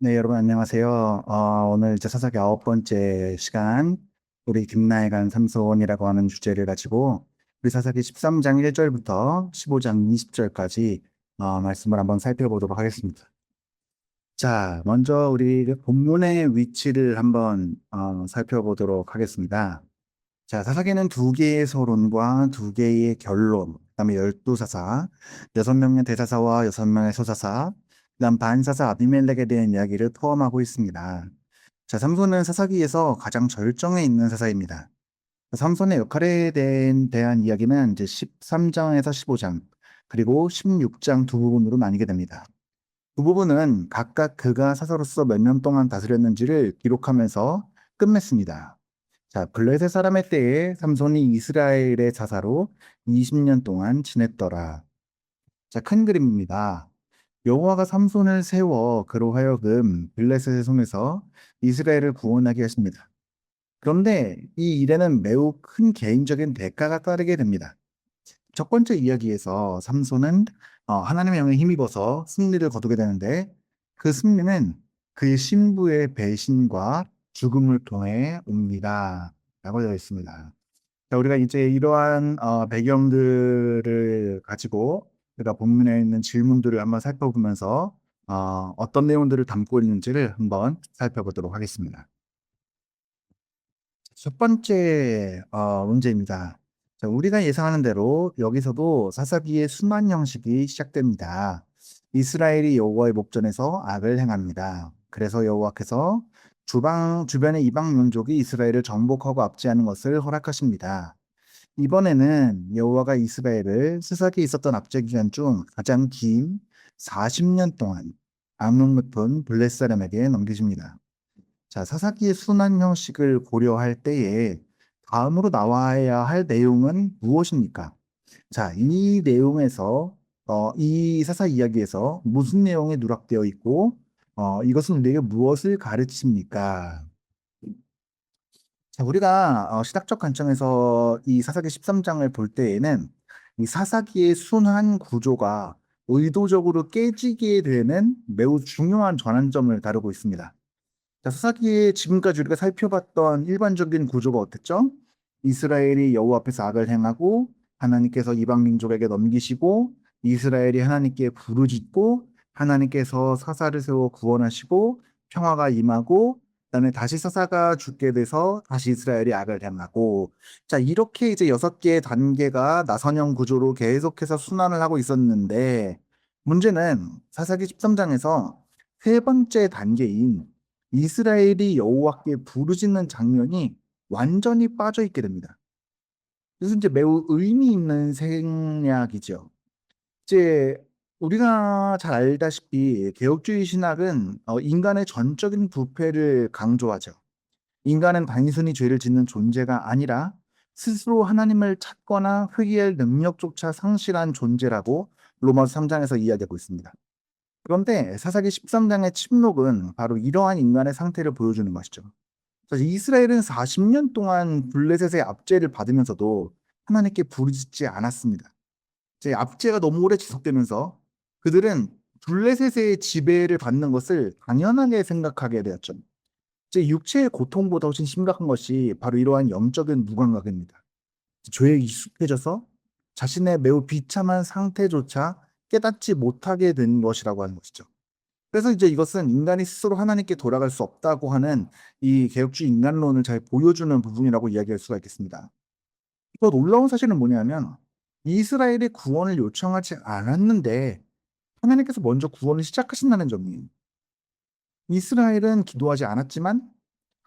네, 여러분 안녕하세요. 오늘 이제 사사기 9번째 시간, 우리 김나에 간 삼손이라고 하는 주제를 가지고 우리 사사기 13장 1절부터 15장 20절까지 말씀을 한번 살펴보도록 하겠습니다. 자, 먼저 우리 그 본문의 위치를 한번 살펴보도록 하겠습니다. 자, 사사기는 두 개의 서론과 두 개의 결론, 그다음에 12사사, 6명의 대사사와 6명의 소사사, 그다음 반사사 아비멜렉에 대한 이야기를 포함하고 있습니다. 자, 삼손은 사사기에서 가장 절정에 있는 사사입니다. 삼손의 역할에 대한 이야기는 이제 13장에서 15장, 그리고 16장 두 부분으로 나뉘게 됩니다. 두 부분은 각각 그가 사사로서 몇 년 동안 다스렸는지를 기록하면서 끝맺습니다. 자, 블레셋 사람의 때에 삼손이 이스라엘의 자사로 20년 동안 지냈더라. 자, 큰 그림입니다. 여호와가 삼손을 세워 그로 하여금 블레셋의 손에서 이스라엘을 구원하게 하십니다. 그런데 이 일에는 매우 큰 개인적인 대가가 따르게 됩니다. 첫 번째 이야기에서 삼손은 하나님의 영에 힘입어서 승리를 거두게 되는데 그 승리는 그의 신부의 배신과 죽음을 통해 옵니다. 라고 되어 있습니다. 자, 우리가 이제 이러한 배경들을 가지고 우리가 본문에 있는 질문들을 한번 살펴보면서 어떤 내용들을 담고 있는지를 한번 살펴보도록 하겠습니다. 첫 번째 문제입니다. 자, 우리가 예상하는 대로 여기서도 사사기의 순환 형식이 시작됩니다. 이스라엘이 여호와의 목전에서 악을 행합니다. 그래서 여호와께서 주변의 이방 민족이 이스라엘을 정복하고 압제하는 것을 허락하십니다. 이번에는 여호와가 이스라엘을 스삭에 있었던 압제 기간 중 가장 긴 40년 동안 암몬 높은 블레사람에게 넘기십니다. 자, 사사기의 순환 형식을 고려할 때에 다음으로 나와야 할 내용은 무엇입니까? 자, 이 내용에서 이 사사 이야기에서 무슨 내용이 누락되어 있고 이것은 우리에게 무엇을 가르칩니까? 자, 우리가 신학적 관점에서 이 사사기 13장을 볼 때에는 이 사사기의 순환 구조가 의도적으로 깨지게 되는 매우 중요한 전환점을 다루고 있습니다. 자, 사사기에 지금까지 우리가 살펴봤던 일반적인 구조가 어땠죠? 이스라엘이 여호와 앞에서 악을 행하고 하나님께서 이방 민족에게 넘기시고 이스라엘이 하나님께 부르짖고 하나님께서 사사를 세워 구원하시고 평화가 임하고 그다음에 다시 사사가 죽게 돼서 다시 이스라엘이 악을 행하고 자, 이렇게 이제 6개의 단계가 나선형 구조로 계속해서 순환을 하고 있었는데 문제는 사사기 13장에서 세 번째 단계인 이스라엘이 여호와께 부르짖는 장면이 완전히 빠져 있게 됩니다. 그래서 이제 매우 의미 있는 생략이죠. 이제 우리가 잘 알다시피 개혁주의 신학은 인간의 전적인 부패를 강조하죠. 인간은 단순히 죄를 짓는 존재가 아니라 스스로 하나님을 찾거나 회개할 능력조차 상실한 존재라고 로마서 3장에서 이야기하고 있습니다. 그런데 사사기 13장의 침묵은 바로 이러한 인간의 상태를 보여주는 것이죠. 사실 이스라엘은 40년 동안 블레셋의 압제를 받으면서도 하나님께 부르짖지 않았습니다. 이제 압제가 너무 오래 지속되면서 그들은 블레셋의 지배를 받는 것을 당연하게 생각하게 되었죠. 이제 육체의 고통보다 훨씬 심각한 것이 바로 이러한 영적인 무감각입니다. 죄에 익숙해져서 자신의 매우 비참한 상태조차 깨닫지 못하게 된 것이라고 하는 것이죠. 그래서 이제 이것은 인간이 스스로 하나님께 돌아갈 수 없다고 하는 이 개혁주의 인간론을 잘 보여주는 부분이라고 이야기할 수가 있겠습니다. 또 놀라운 사실은 뭐냐면 이스라엘의 구원을 요청하지 않았는데 하나님께서 먼저 구원을 시작하신다는 점이에요. 이스라엘은 기도하지 않았지만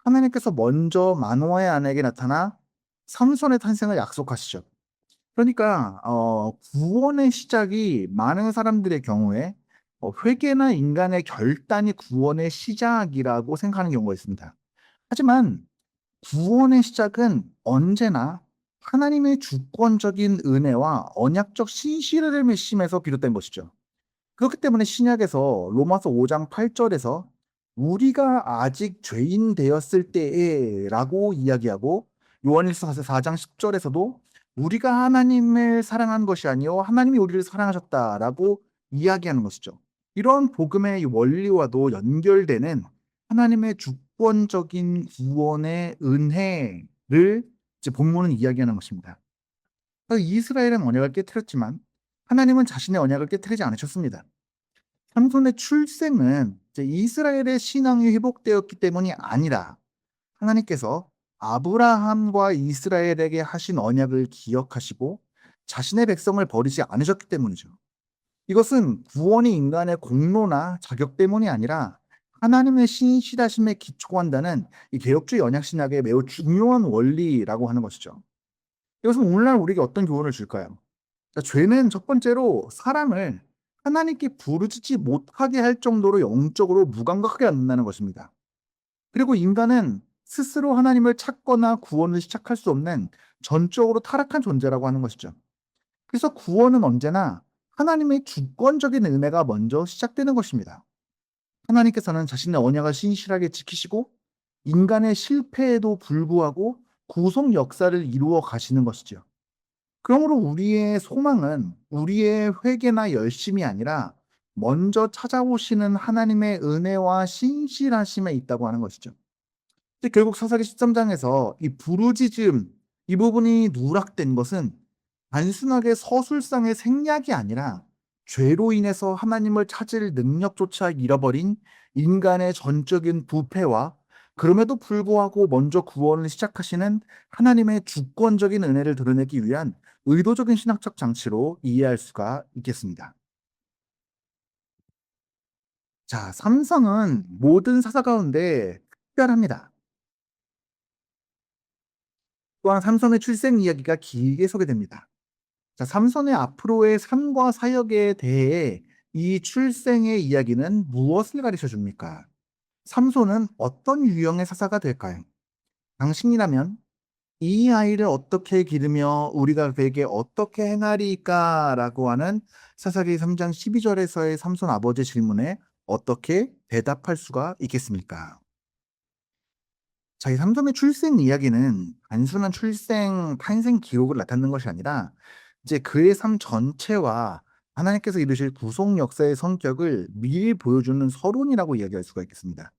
하나님께서 먼저 마노아의 아내에게 나타나 삼손의 탄생을 약속하시죠. 그러니까 구원의 시작이 많은 사람들의 경우에 회개나 인간의 결단이 구원의 시작이라고 생각하는 경우가 있습니다. 하지만 구원의 시작은 언제나 하나님의 주권적인 은혜와 언약적 신실을 심에서 비롯된 것이죠. 그렇기 때문에 신약에서 로마서 5장 8절에서 우리가 아직 죄인 되었을 때에라고 이야기하고 요한일서 4장 10절에서도 우리가 하나님을 사랑한 것이 아니요 하나님이 우리를 사랑하셨다라고 이야기하는 것이죠. 이런 복음의 이 원리와도 연결되는 하나님의 주권적인 구원의 은혜를 이제 본문은 이야기하는 것입니다. 이스라엘은 언약을 깨뜨렸지만 하나님은 자신의 언약을 깨뜨리지 않으셨습니다. 삼손의 출생은 이제 이스라엘의 신앙이 회복되었기 때문이 아니라 하나님께서 아브라함과 이스라엘에게 하신 언약을 기억하시고 자신의 백성을 버리지 않으셨기 때문이죠. 이것은 구원이 인간의 공로나 자격 때문이 아니라 하나님의 신실하심에 기초한다는 이 개혁주의 언약 신학의 매우 중요한 원리라고 하는 것이죠. 이것은 오늘날 우리에게 어떤 교훈을 줄까요? 자, 죄는 첫 번째로 사람을 하나님께 부르짖지 못하게 할 정도로 영적으로 무감각하게 만든다는 것입니다. 그리고 인간은 스스로 하나님을 찾거나 구원을 시작할 수 없는 전적으로 타락한 존재라고 하는 것이죠. 그래서 구원은 언제나 하나님의 주권적인 은혜가 먼저 시작되는 것입니다. 하나님께서는 자신의 언약을 신실하게 지키시고 인간의 실패에도 불구하고 구속 역사를 이루어 가시는 것이죠. 그러므로 우리의 소망은 우리의 회개나 열심이 아니라 먼저 찾아오시는 하나님의 은혜와 신실하심에 있다고 하는 것이죠. 근데 결국 사사기 13장에서 이 부르짖음 이 부분이 누락된 것은 단순하게 서술상의 생략이 아니라 죄로 인해서 하나님을 찾을 능력조차 잃어버린 인간의 전적인 부패와 그럼에도 불구하고 먼저 구원을 시작하시는 하나님의 주권적인 은혜를 드러내기 위한 의도적인 신학적 장치로 이해할 수가 있겠습니다. 자, 삼성은 모든 사사 가운데 특별합니다. 또한 삼손의 출생 이야기가 길게 소개됩니다. 자, 삼손의 앞으로의 삶과 사역에 대해 이 출생의 이야기는 무엇을 가르쳐 줍니까? 삼손은 어떤 유형의 사사가 될까요? 당신이라면 이 아이를 어떻게 기르며 우리가 그에게 어떻게 행하리까라고 하는 사사기 3장 12절에서의 삼손 아버지의 질문에 어떻게 대답할 수가 있겠습니까? 자, 이 삼손의 출생 이야기는 단순한 출생, 탄생 기록을 나타내는 것이 아니라 이제 그의 삶 전체와 하나님께서 이루실 구속 역사의 성격을 미리 보여주는 서론이라고 이야기할 수가 있겠습니다.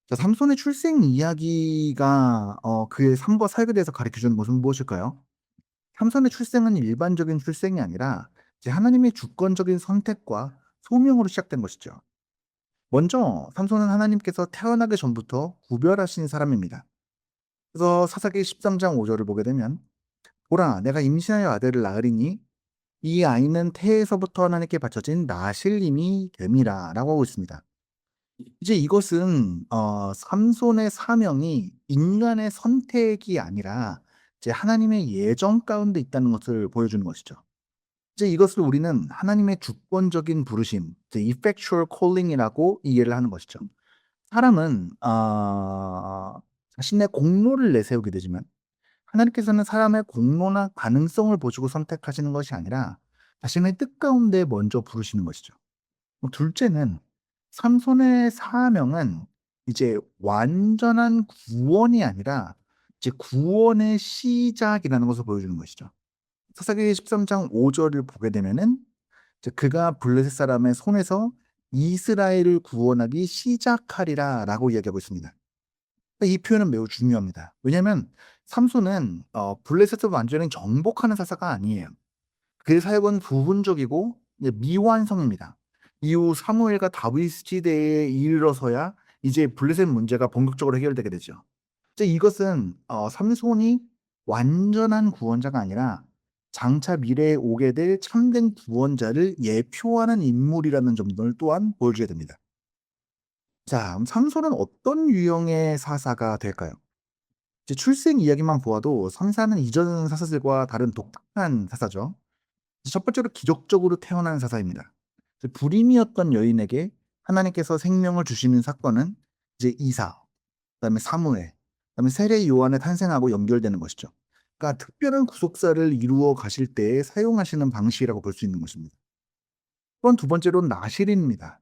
자, 삼손의 출생 이야기가 그의 삶과 사역에 대해서 가르쳐 주는 것은 무엇일까요? 삼손의 출생은 일반적인 출생이 아니라 이제 하나님의 주권적인 선택과 소명으로 시작된 것이죠. 먼저 삼손은 하나님께서 태어나기 전부터 구별하신 사람입니다. 그래서 사사기 13장 5절을 보게 되면 보라 내가 임신하여 아들을 낳으리니 이 아이는 태에서부터 하나님께 바쳐진 나실림이 됨이라라고 하고 있습니다. 이제 이것은 삼손의 사명이 인간의 선택이 아니라 이제 하나님의 예정 가운데 있다는 것을 보여주는 것이죠. 이제 이것을 우리는 하나님의 주권적인 부르심, 이제 effectual calling이라고 이해를 하는 것이죠. 사람은 자신의 공로를 내세우게 되지만 하나님께서는 사람의 공로나 가능성을 보시고 선택하시는 것이 아니라 자신의 뜻 가운데 먼저 부르시는 것이죠. 둘째는 삼손의 사명은 이제 완전한 구원이 아니라 이제 구원의 시작이라는 것을 보여주는 것이죠. 사사기 13장 5절을 보게 되면은 이제 그가 블레셋 사람의 손에서 이스라엘을 구원하기 시작하리라라고 이야기하고 있습니다. 이 표현은 매우 중요합니다. 왜냐하면 삼손은 블레셋을 완전히 정복하는 사사가 아니에요. 그의 사역은 부분적이고 이제 미완성입니다. 이후 사무엘과 다윗 시대에 이르러서야 이제 블레셋 문제가 본격적으로 해결되게 되죠. 이제 이것은 삼손이 완전한 구원자가 아니라 장차 미래에 오게 될 참된 구원자를 예표하는 인물이라는 점을 또한 보여주게 됩니다. 자, 그럼 삼손은 어떤 유형의 사사가 될까요? 이제 출생 이야기만 보아도 삼사는 이전 사사들과 다른 독특한 사사죠. 첫 번째로 기적적으로 태어난 사사입니다. 불임이었던 여인에게 하나님께서 생명을 주시는 사건은 이제 이사, 그다음에 사무엘, 그다음에 세례 요한의 탄생하고 연결되는 것이죠. 그러니까 특별한 구속사를 이루어 가실 때 사용하시는 방식이라고 볼 수 있는 것입니다. 또한 두 번째로는 나실인입니다.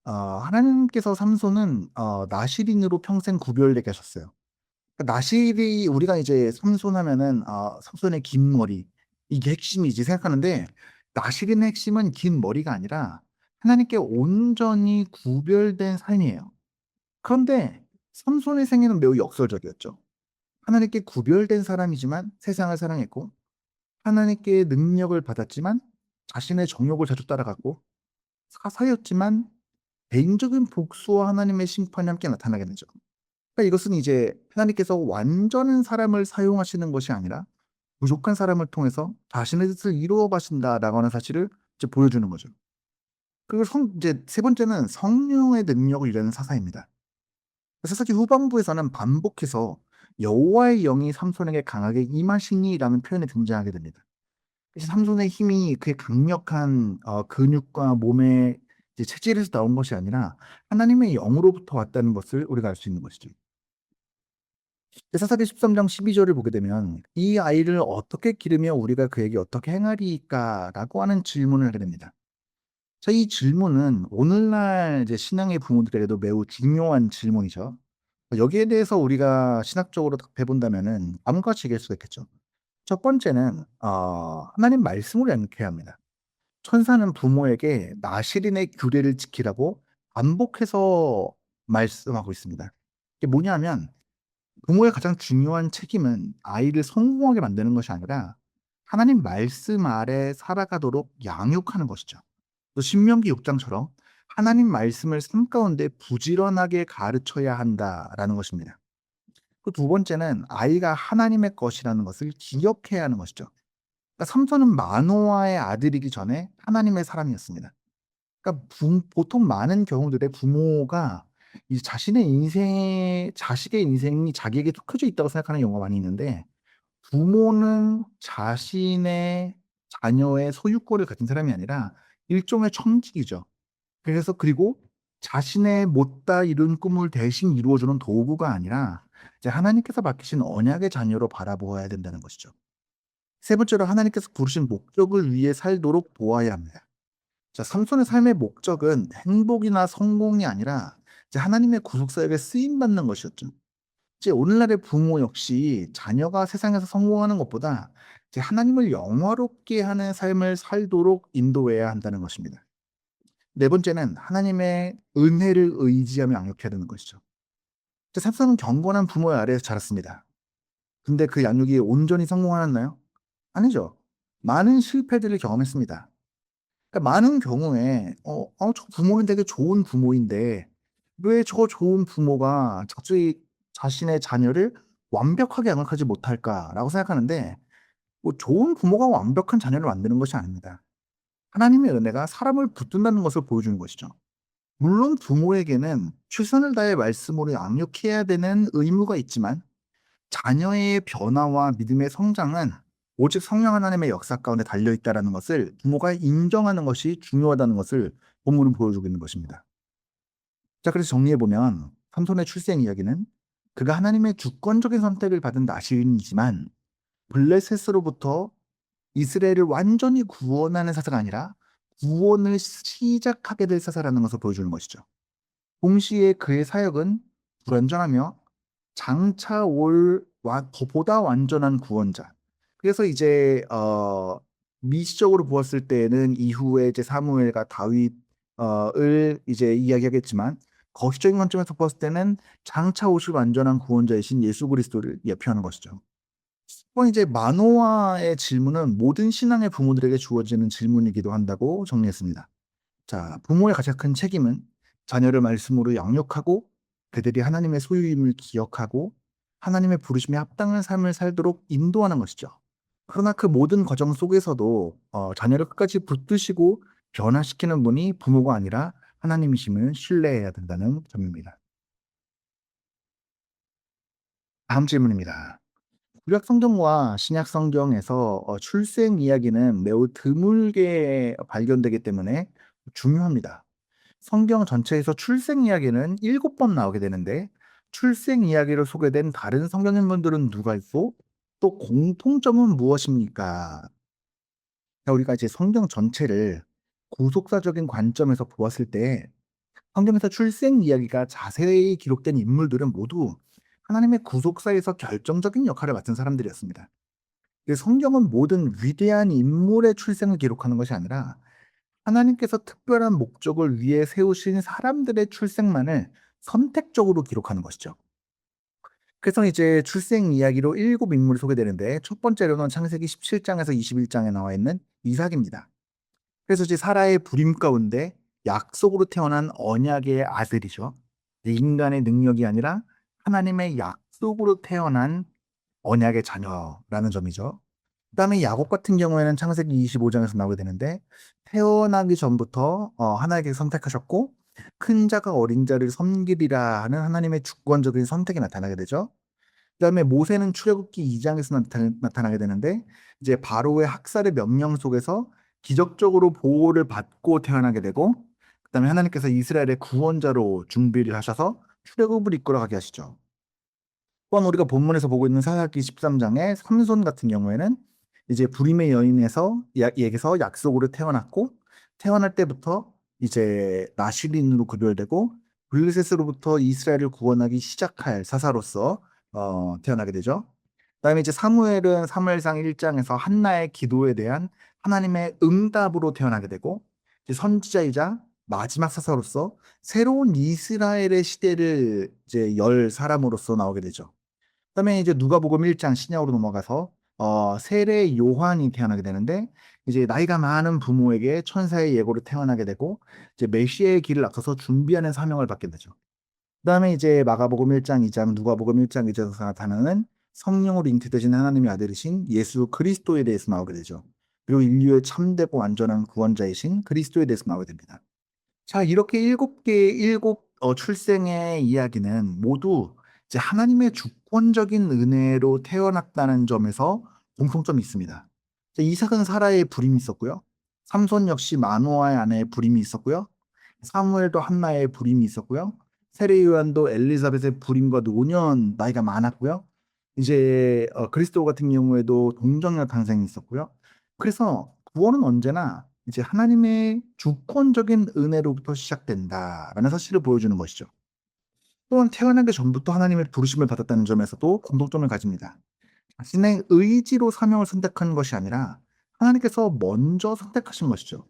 하나님께서 삼손은 나실인으로 평생 구별되게 하셨어요. 그러니까 나실이 우리가 이제 삼손 하면은 삼손의 긴 머리 이게 핵심이지 생각하는데 나실인의 핵심은 긴 머리가 아니라 하나님께 온전히 구별된 삶이에요. 그런데 삼손의 생애는 매우 역설적이었죠. 하나님께 구별된 사람이지만 세상을 사랑했고, 하나님께 능력을 받았지만 자신의 정욕을 자주 따라갔고, 사사였지만 개인적인 복수와 하나님의 심판이 함께 나타나게 되죠. 그러니까 이것은 이제 하나님께서 완전한 사람을 사용하시는 것이 아니라 부족한 사람을 통해서 자신의 뜻을 이루어 가신다라고 하는 사실을 이제 보여주는 거죠. 그리고 이제 세 번째는 성령의 능력을 일하는 사사입니다. 사사기 후반부에서는 반복해서 여호와의 영이 삼손에게 강하게 임하시니라는 표현이 등장하게 됩니다. 그래서 삼손의 힘이 그의 강력한 근육과 몸의 이제 체질에서 나온 것이 아니라 하나님의 영으로부터 왔다는 것을 우리가 알 수 있는 것이죠. 사사기 13장 12절을 보게 되면 "이 아이를 어떻게 기르며 우리가 그에게 어떻게 행하리이까?"라고 하는 질문을 하게 됩니다. 자, 이 질문은 오늘날 이제 신앙의 부모들에게도 매우 중요한 질문이죠. 여기에 대해서 우리가 신학적으로 답해 본다면은 다음과 같이 얘기할 수가 있겠죠. 첫 번째는 하나님 말씀으로 양육해야 합니다. 천사는 부모에게 나실인의 규례를 지키라고 반복해서 말씀하고 있습니다. 이게 뭐냐면 부모의 가장 중요한 책임은 아이를 성공하게 만드는 것이 아니라 하나님 말씀 아래 살아가도록 양육하는 것이죠. 또 신명기 6 장처럼 하나님 말씀을 삶 가운데 부지런하게 가르쳐야 한다라는 것입니다. 그 두 번째는 아이가 하나님의 것이라는 것을 기억해야 하는 것이죠. 그러니까 삼손은 마노아의 아들이기 전에 하나님의 사람이었습니다. 그러니까 보통 많은 경우들에 부모가 이 자식의 인생이 자기에게 속해져 있다고 생각하는 경우가 많이 있는데, 부모는 자신의 자녀의 소유권을 가진 사람이 아니라 일종의 청직이죠. 그리고 자신의 못다 이룬 꿈을 대신 이루어 주는 도구가 아니라 이제 하나님께서 맡기신 언약의 자녀로 바라보아야 된다는 것이죠. 세 번째로 하나님께서 부르신 목적을 위해 살도록 도와야 합니다. 자, 삼손의 삶의 목적은 행복이나 성공이 아니라 이제 하나님의 구속 사역에 쓰임 받는 것이었죠. 이제 오늘날의 부모 역시 자녀가 세상에서 성공하는 것보다 이제 하나님을 영화롭게 하는 삶을 살도록 인도해야 한다는 것입니다. 네 번째는 하나님의 은혜를 의지하며 양육해야 되는 것이죠. 이제 삼손은 경건한 부모의 아래에서 자랐습니다. 근데 그 양육이 온전히 성공하였나요? 아니죠. 많은 실패들을 경험했습니다. 그러니까 많은 경우에 저 부모는 되게 좋은 부모인데 왜 저 좋은 부모가 자신의 자녀를 완벽하게 양육하지 못할까?'라고 생각하는데, 뭐 좋은 부모가 완벽한 자녀를 만드는 것이 아닙니다. 하나님의 은혜가 사람을 붙든다는 것을 보여주는 것이죠. 물론 부모에게는 최선을 다해 말씀으로 양육해야 되는 의무가 있지만 자녀의 변화와 믿음의 성장은 오직 성령 하나님의 역사 가운데 달려 있다라는 것을 부모가 인정하는 것이 중요하다는 것을 본문은 보여주고 있는 것입니다. 자, 그래서 정리해 보면 삼손의 출생 이야기는 그가 하나님의 주권적인 선택을 받은 나시인이지만 블레셋으로부터 이스라엘을 완전히 구원하는 사사가 아니라 구원을 시작하게 될 사사라는 것을 보여주는 것이죠. 동시에 그의 사역은 불완전하며 장차 올 보다 완전한 구원자. 그래서 이제 미시적으로 보았을 때는 이후에 이제 사무엘과 다윗 을 이제 이야기하겠지만, 거시적인 관점에서 봤을 때는 장차 오실 완전한 구원자이신 예수 그리스도를 예표하는 것이죠. 이제 마노아의 질문은 모든 신앙의 부모들에게 주어지는 질문이기도 한다고 정리했습니다. 자, 부모의 가장 큰 책임은 자녀를 말씀으로 양육하고 그들이 하나님의 소유임을 기억하고 하나님의 부르심에 합당한 삶을 살도록 인도하는 것이죠. 그러나 그 모든 과정 속에서도 자녀를 끝까지 붙드시고 변화시키는 분이 부모가 아니라 하나님이심을 신뢰해야 된다는 점입니다. 다음 질문입니다. 구약 성경과 신약 성경에서 출생 이야기는 매우 드물게 발견되기 때문에 중요합니다. 성경 전체에서 출생 이야기는 7번 나오게 되는데, 출생 이야기로 소개된 다른 성경 인물들은 누가 있고 또 공통점은 무엇입니까? 자, 우리가 이제 성경 전체를 구속사적인 관점에서 보았을 때 성경에서 출생 이야기가 자세히 기록된 인물들은 모두 하나님의 구속사에서 결정적인 역할을 맡은 사람들이었습니다. 성경은 모든 위대한 인물의 출생을 기록하는 것이 아니라 하나님께서 특별한 목적을 위해 세우신 사람들의 출생만을 선택적으로 기록하는 것이죠. 그래서 이제 출생 이야기로 7 인물이 소개되는데 첫 번째로는 창세기 17 장에서 21 장에 나와 있는 이삭입니다. 그래서 이제 사라의 불임 가운데 약속으로 태어난 언약의 아들이죠. 인간의 능력이 아니라 하나님의 약속으로 태어난 언약의 자녀라는 점이죠. 그다음에 야곱 같은 경우에는 창세기 25 장에서 나오게 되는데 태어나기 전부터 하나님께서 선택하셨고 큰 자가 어린 자를 섬기리라 하는 하나님의 주권적인 선택이 나타나게 되죠. 그다음에 모세는 출애굽기 2 장에서 나타나게 되는데 이제 바로의 학살의 명령 속에서 기적적으로 보호를 받고 태어나게 되고 그다음에 하나님께서 이스라엘의 구원자로 준비를 하셔서 출애굽을 이끌어 가게 하시죠. 또한 우리가 본문에서 보고 있는 사사기 13 장의 삼손 같은 경우에는 이제 불임의 여인에서 에게서 약속으로 태어났고 태어날 때부터 이제 나실인으로 구별되고 블레셋으로부터 이스라엘을 구원하기 시작할 사사로서 태어나게 되죠. 그다음에 이제 사무엘은 사무엘상 1 장에서 한나의 기도에 대한 하나님의 응답으로 태어나게 되고 이제 선지자이자 마지막 사사로서 새로운 이스라엘의 시대를 이제 열 사람으로서 나오게 되죠. 그다음에 이제 누가복음 1장 신약으로 넘어가서 세례 요한이 태어나게 되는데 이제 나이가 많은 부모에게 천사의 예고로 태어나게 되고 이제 메시아의 길을 앞서서 준비하는 사명을 받게 되죠. 그다음에 이제 마가복음 1장 2장 누가복음 1장 2 장에서 나타나는 성령으로 잉태되신 하나님의 아들이신 예수 그리스도에 대해서 나오게 되죠. 그리고 인류의 참되고 완전한 구원자이신 그리스도에 대해서 나오게 됩니다. 자, 이렇게 7개의 7 출생의 이야기는 모두 이제 하나님의 주권적인 은혜로 태어났다는 점에서 공통점이 있습니다. 자, 이삭은 사라의 불임이 있었고요. 삼손 역시 마노아의 아내의 불임이 있었고요. 사무엘도 한나의 불임이 있었고요. 세례 요한도 엘리사벳의 불임과 노년 나이가 많았고요. 이제 그리스도 같은 경우에도 동정녀 탄생이 있었고요. 그래서 구원은 언제나 이제 하나님의 주권적인 은혜로부터 시작된다라는 사실을 보여주는 것이죠. 또한 태어나기 전부터 하나님의 부르심을 받았다는 점에서도 공통점을 가집니다. 자신의 의지로 사명을 선택한 것이 아니라 하나님께서 먼저 선택하신 것이죠.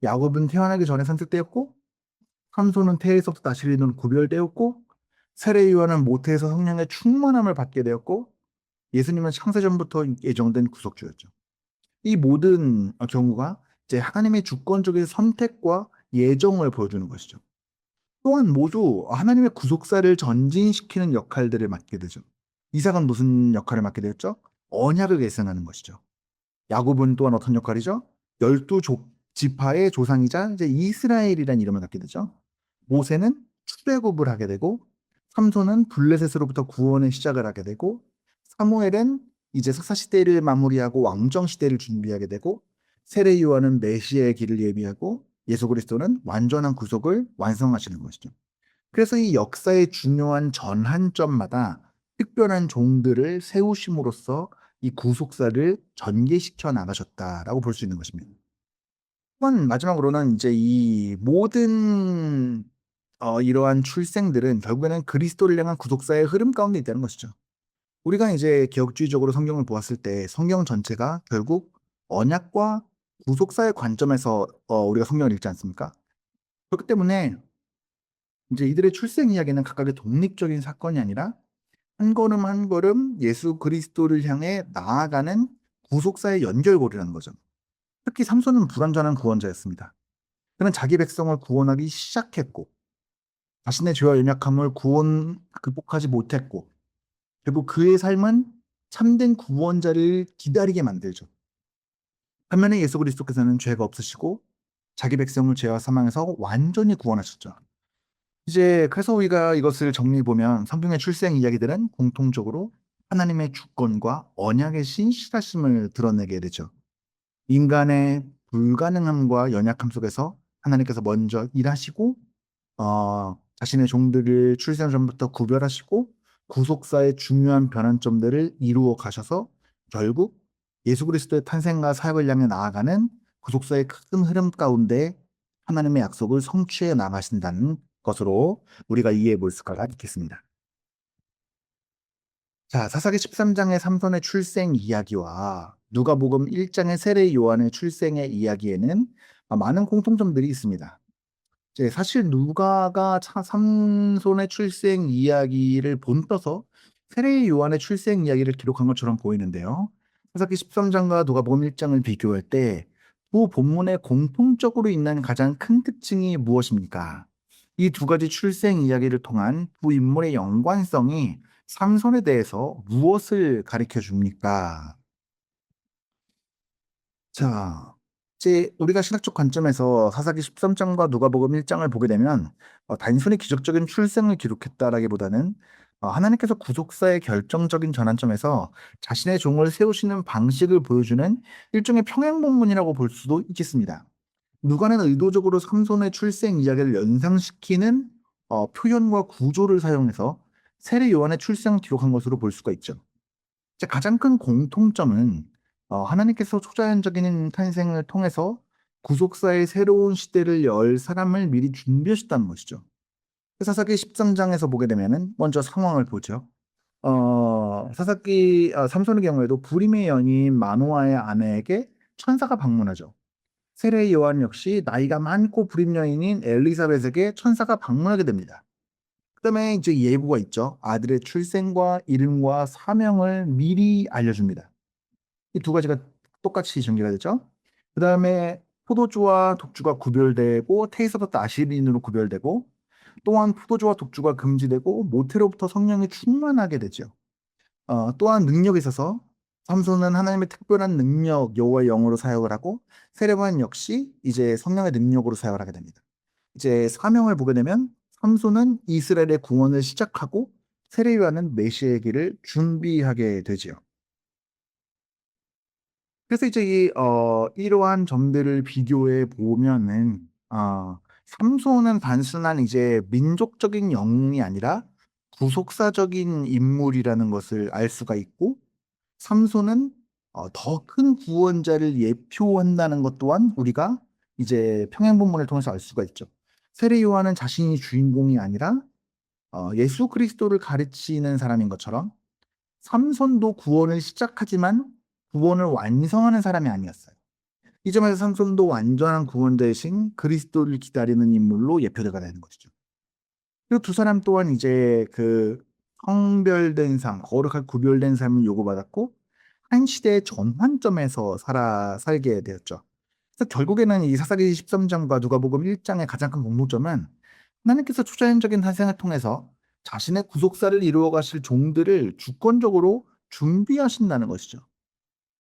야곱은 태어나기 전에 선택되었고 삼손은 태에서부터 나실인으로 구별되었고 세례 요한은 모태에서 성령의 충만함을 받게 되었고 예수님은 창세전부터 예정된 구속주였죠. 이 모든 경우가 이제 하나님의 주권적인 선택과 예정을 보여주는 것이죠. 또한 모두 하나님의 구속사를 전진시키는 역할들을 맡게 되죠. 이삭은 무슨 역할을 맡게 되었죠? 언약을 계승하는 것이죠. 야곱은 또한 어떤 역할이죠? 12 지파의 조상이자 이제 이스라엘이라는 이름을 갖게 되죠. 모세는 출애굽을 하게 되고 삼손은 블레셋으로부터 구원의 시작을 하게 되고 사무엘은 이제 석사 시대를 마무리하고 왕정 시대를 준비하게 되고 세례 요한은 메시아의 길을 예비하고 예수 그리스도는 완전한 구속을 완성하시는 것이죠. 그래서 이 역사의 중요한 전환점마다 특별한 종들을 세우심으로써 이 구속사를 전개시켜 나가셨다라고 볼 수 있는 것입니다. 또한 마지막으로는 이제 이 모든 이러한 출생들은 결국에는 그리스도를 향한 구속사의 흐름 가운데 있다는 것이죠. 우리가 이제 개혁주의적으로 성경을 보았을 때 성경 전체가 결국 언약과 구속사의 관점에서 우리가 성경을 읽지 않습니까? 그렇기 때문에 이제 이들의 출생 이야기는 각각의 독립적인 사건이 아니라 한 걸음 한 걸음 예수 그리스도를 향해 나아가는 구속사의 연결고리라는 거죠. 특히 삼손은 불완전한 구원자였습니다. 그는 자기 백성을 구원하기 시작했고 자신의 죄와 연약함을 극복하지 못했고 결국 그의 삶은 참된 구원자를 기다리게 만들죠. 반면에 예수 그리스도께서는 죄가 없으시고 자기 백성을 죄와 사망에서 완전히 구원하셨죠. 이제 그래서 우리가 이것을 정리해 보면 성경의 출생 이야기들은 공통적으로 하나님의 주권과 언약의 신실하심을 드러내게 되죠. 인간의 불가능함과 연약함 속에서 하나님께서 먼저 일하시고 자신의 종들을 출생 전부터 구별하시고 구속사의 중요한 변환점들을 이루어 가셔서 결국 예수 그리스도의 탄생과 사역을 향해 나아가는 구속사의 큰 흐름 가운데 하나님의 약속을 성취해 나가신다는 것으로 우리가 이해해 볼 수가 있겠습니다. 자, 사사기 13 장의 삼손의 출생 이야기와 누가복음 1 장의 세례 요한의 출생의 이야기에는 많은 공통점들이 있습니다. 이제 사실 누가가 삼손의 출생 이야기를 본떠서 세례 요한의 출생 이야기를 기록한 것처럼 보이는데요. 사사기 13장과 누가복음 1장을 비교할 때 두 본문에 공통적으로 있는 가장 큰 특징이 무엇입니까? 이 두 가지 출생 이야기를 통한 두 인물의 연관성이 삼손에 대해서 무엇을 가르쳐 줍니까? 자, 이제 우리가 신학적 관점에서 사사기 13장과 누가복음 1장을 보게 되면 단순히 기적적인 출생을 기록했다라기보다는 하나님께서 구속사의 결정적인 전환점에서 자신의 종을 세우시는 방식을 보여주는 일종의 평행본문이라고 볼 수도 있겠습니다. 누가는 의도적으로 삼손의 출생 이야기를 연상시키는 표현과 구조를 사용해서 세례 요한의 출생을 기록한 것으로 볼 수가 있죠. 이제 가장 큰 공통점은 하나님께서 초자연적인 탄생을 통해서 구속사의 새로운 시대를 열 사람을 미리 준비하셨다는 것이죠. 사사기 13장에서 보게 되면은 먼저 상황을 보죠. 사사기 삼손의 경우에도 불임의 연인 마노아의 아내에게 천사가 방문하죠. 세례 요한 역시 나이가 많고 불임 여인인 엘리사벳에게 천사가 방문하게 됩니다. 그다음에 이제 예고가 있죠. 아들의 출생과 이름과 사명을 미리 알려줍니다. 이 두 가지가 똑같이 전개가 되죠. 그다음에 포도주와 독주가 구별되고 테이서부터 아시린으로 구별되고 또한 포도주와 독주가 금지되고 모태로부터 성령이 충만하게 되죠. 또한 능력에 있어서 삼손은 하나님의 특별한 능력 여호와의 영으로 사역을 하고 세례요한 역시 이제 성령의 능력으로 사역을 하게 됩니다. 이제 사명을 보게 되면 삼손은 이스라엘의 구원을 시작하고 세례요한은 메시아의 길을 준비하게 되지요. 그래서 이제 이러한 점들을 비교해 보면은 삼손은 단순한 이제 민족적인 영웅이 아니라 구속사적인 인물이라는 것을 알 수가 있고 삼손은 더 큰 구원자를 예표한다는 것 또한 우리가 이제 평행본문을 통해서 알 수가 있죠. 세례 요한은 자신이 주인공이 아니라 예수 그리스도를 가르치는 사람인 것처럼 삼손도 구원을 시작하지만 구원을 완성하는 사람이 아니었어요. 이 점에서 삼손도 완전한 구원자이신 그리스도를 기다리는 인물로 예표가 되는 것이죠. 그리고 두 사람 또한 이제 그 성별된 삶, 거룩한 구별된 삶을 요구받았고 한 시대의 전환점에서 살게 되었죠. 그래서 결국에는 이 사사기 13장과 누가복음 1장의 가장 큰 공통점은 하나님께서 초자연적인 탄생을 통해서 자신의 구속사를 이루어 가실 종들을 주권적으로 준비하신다는 것이죠.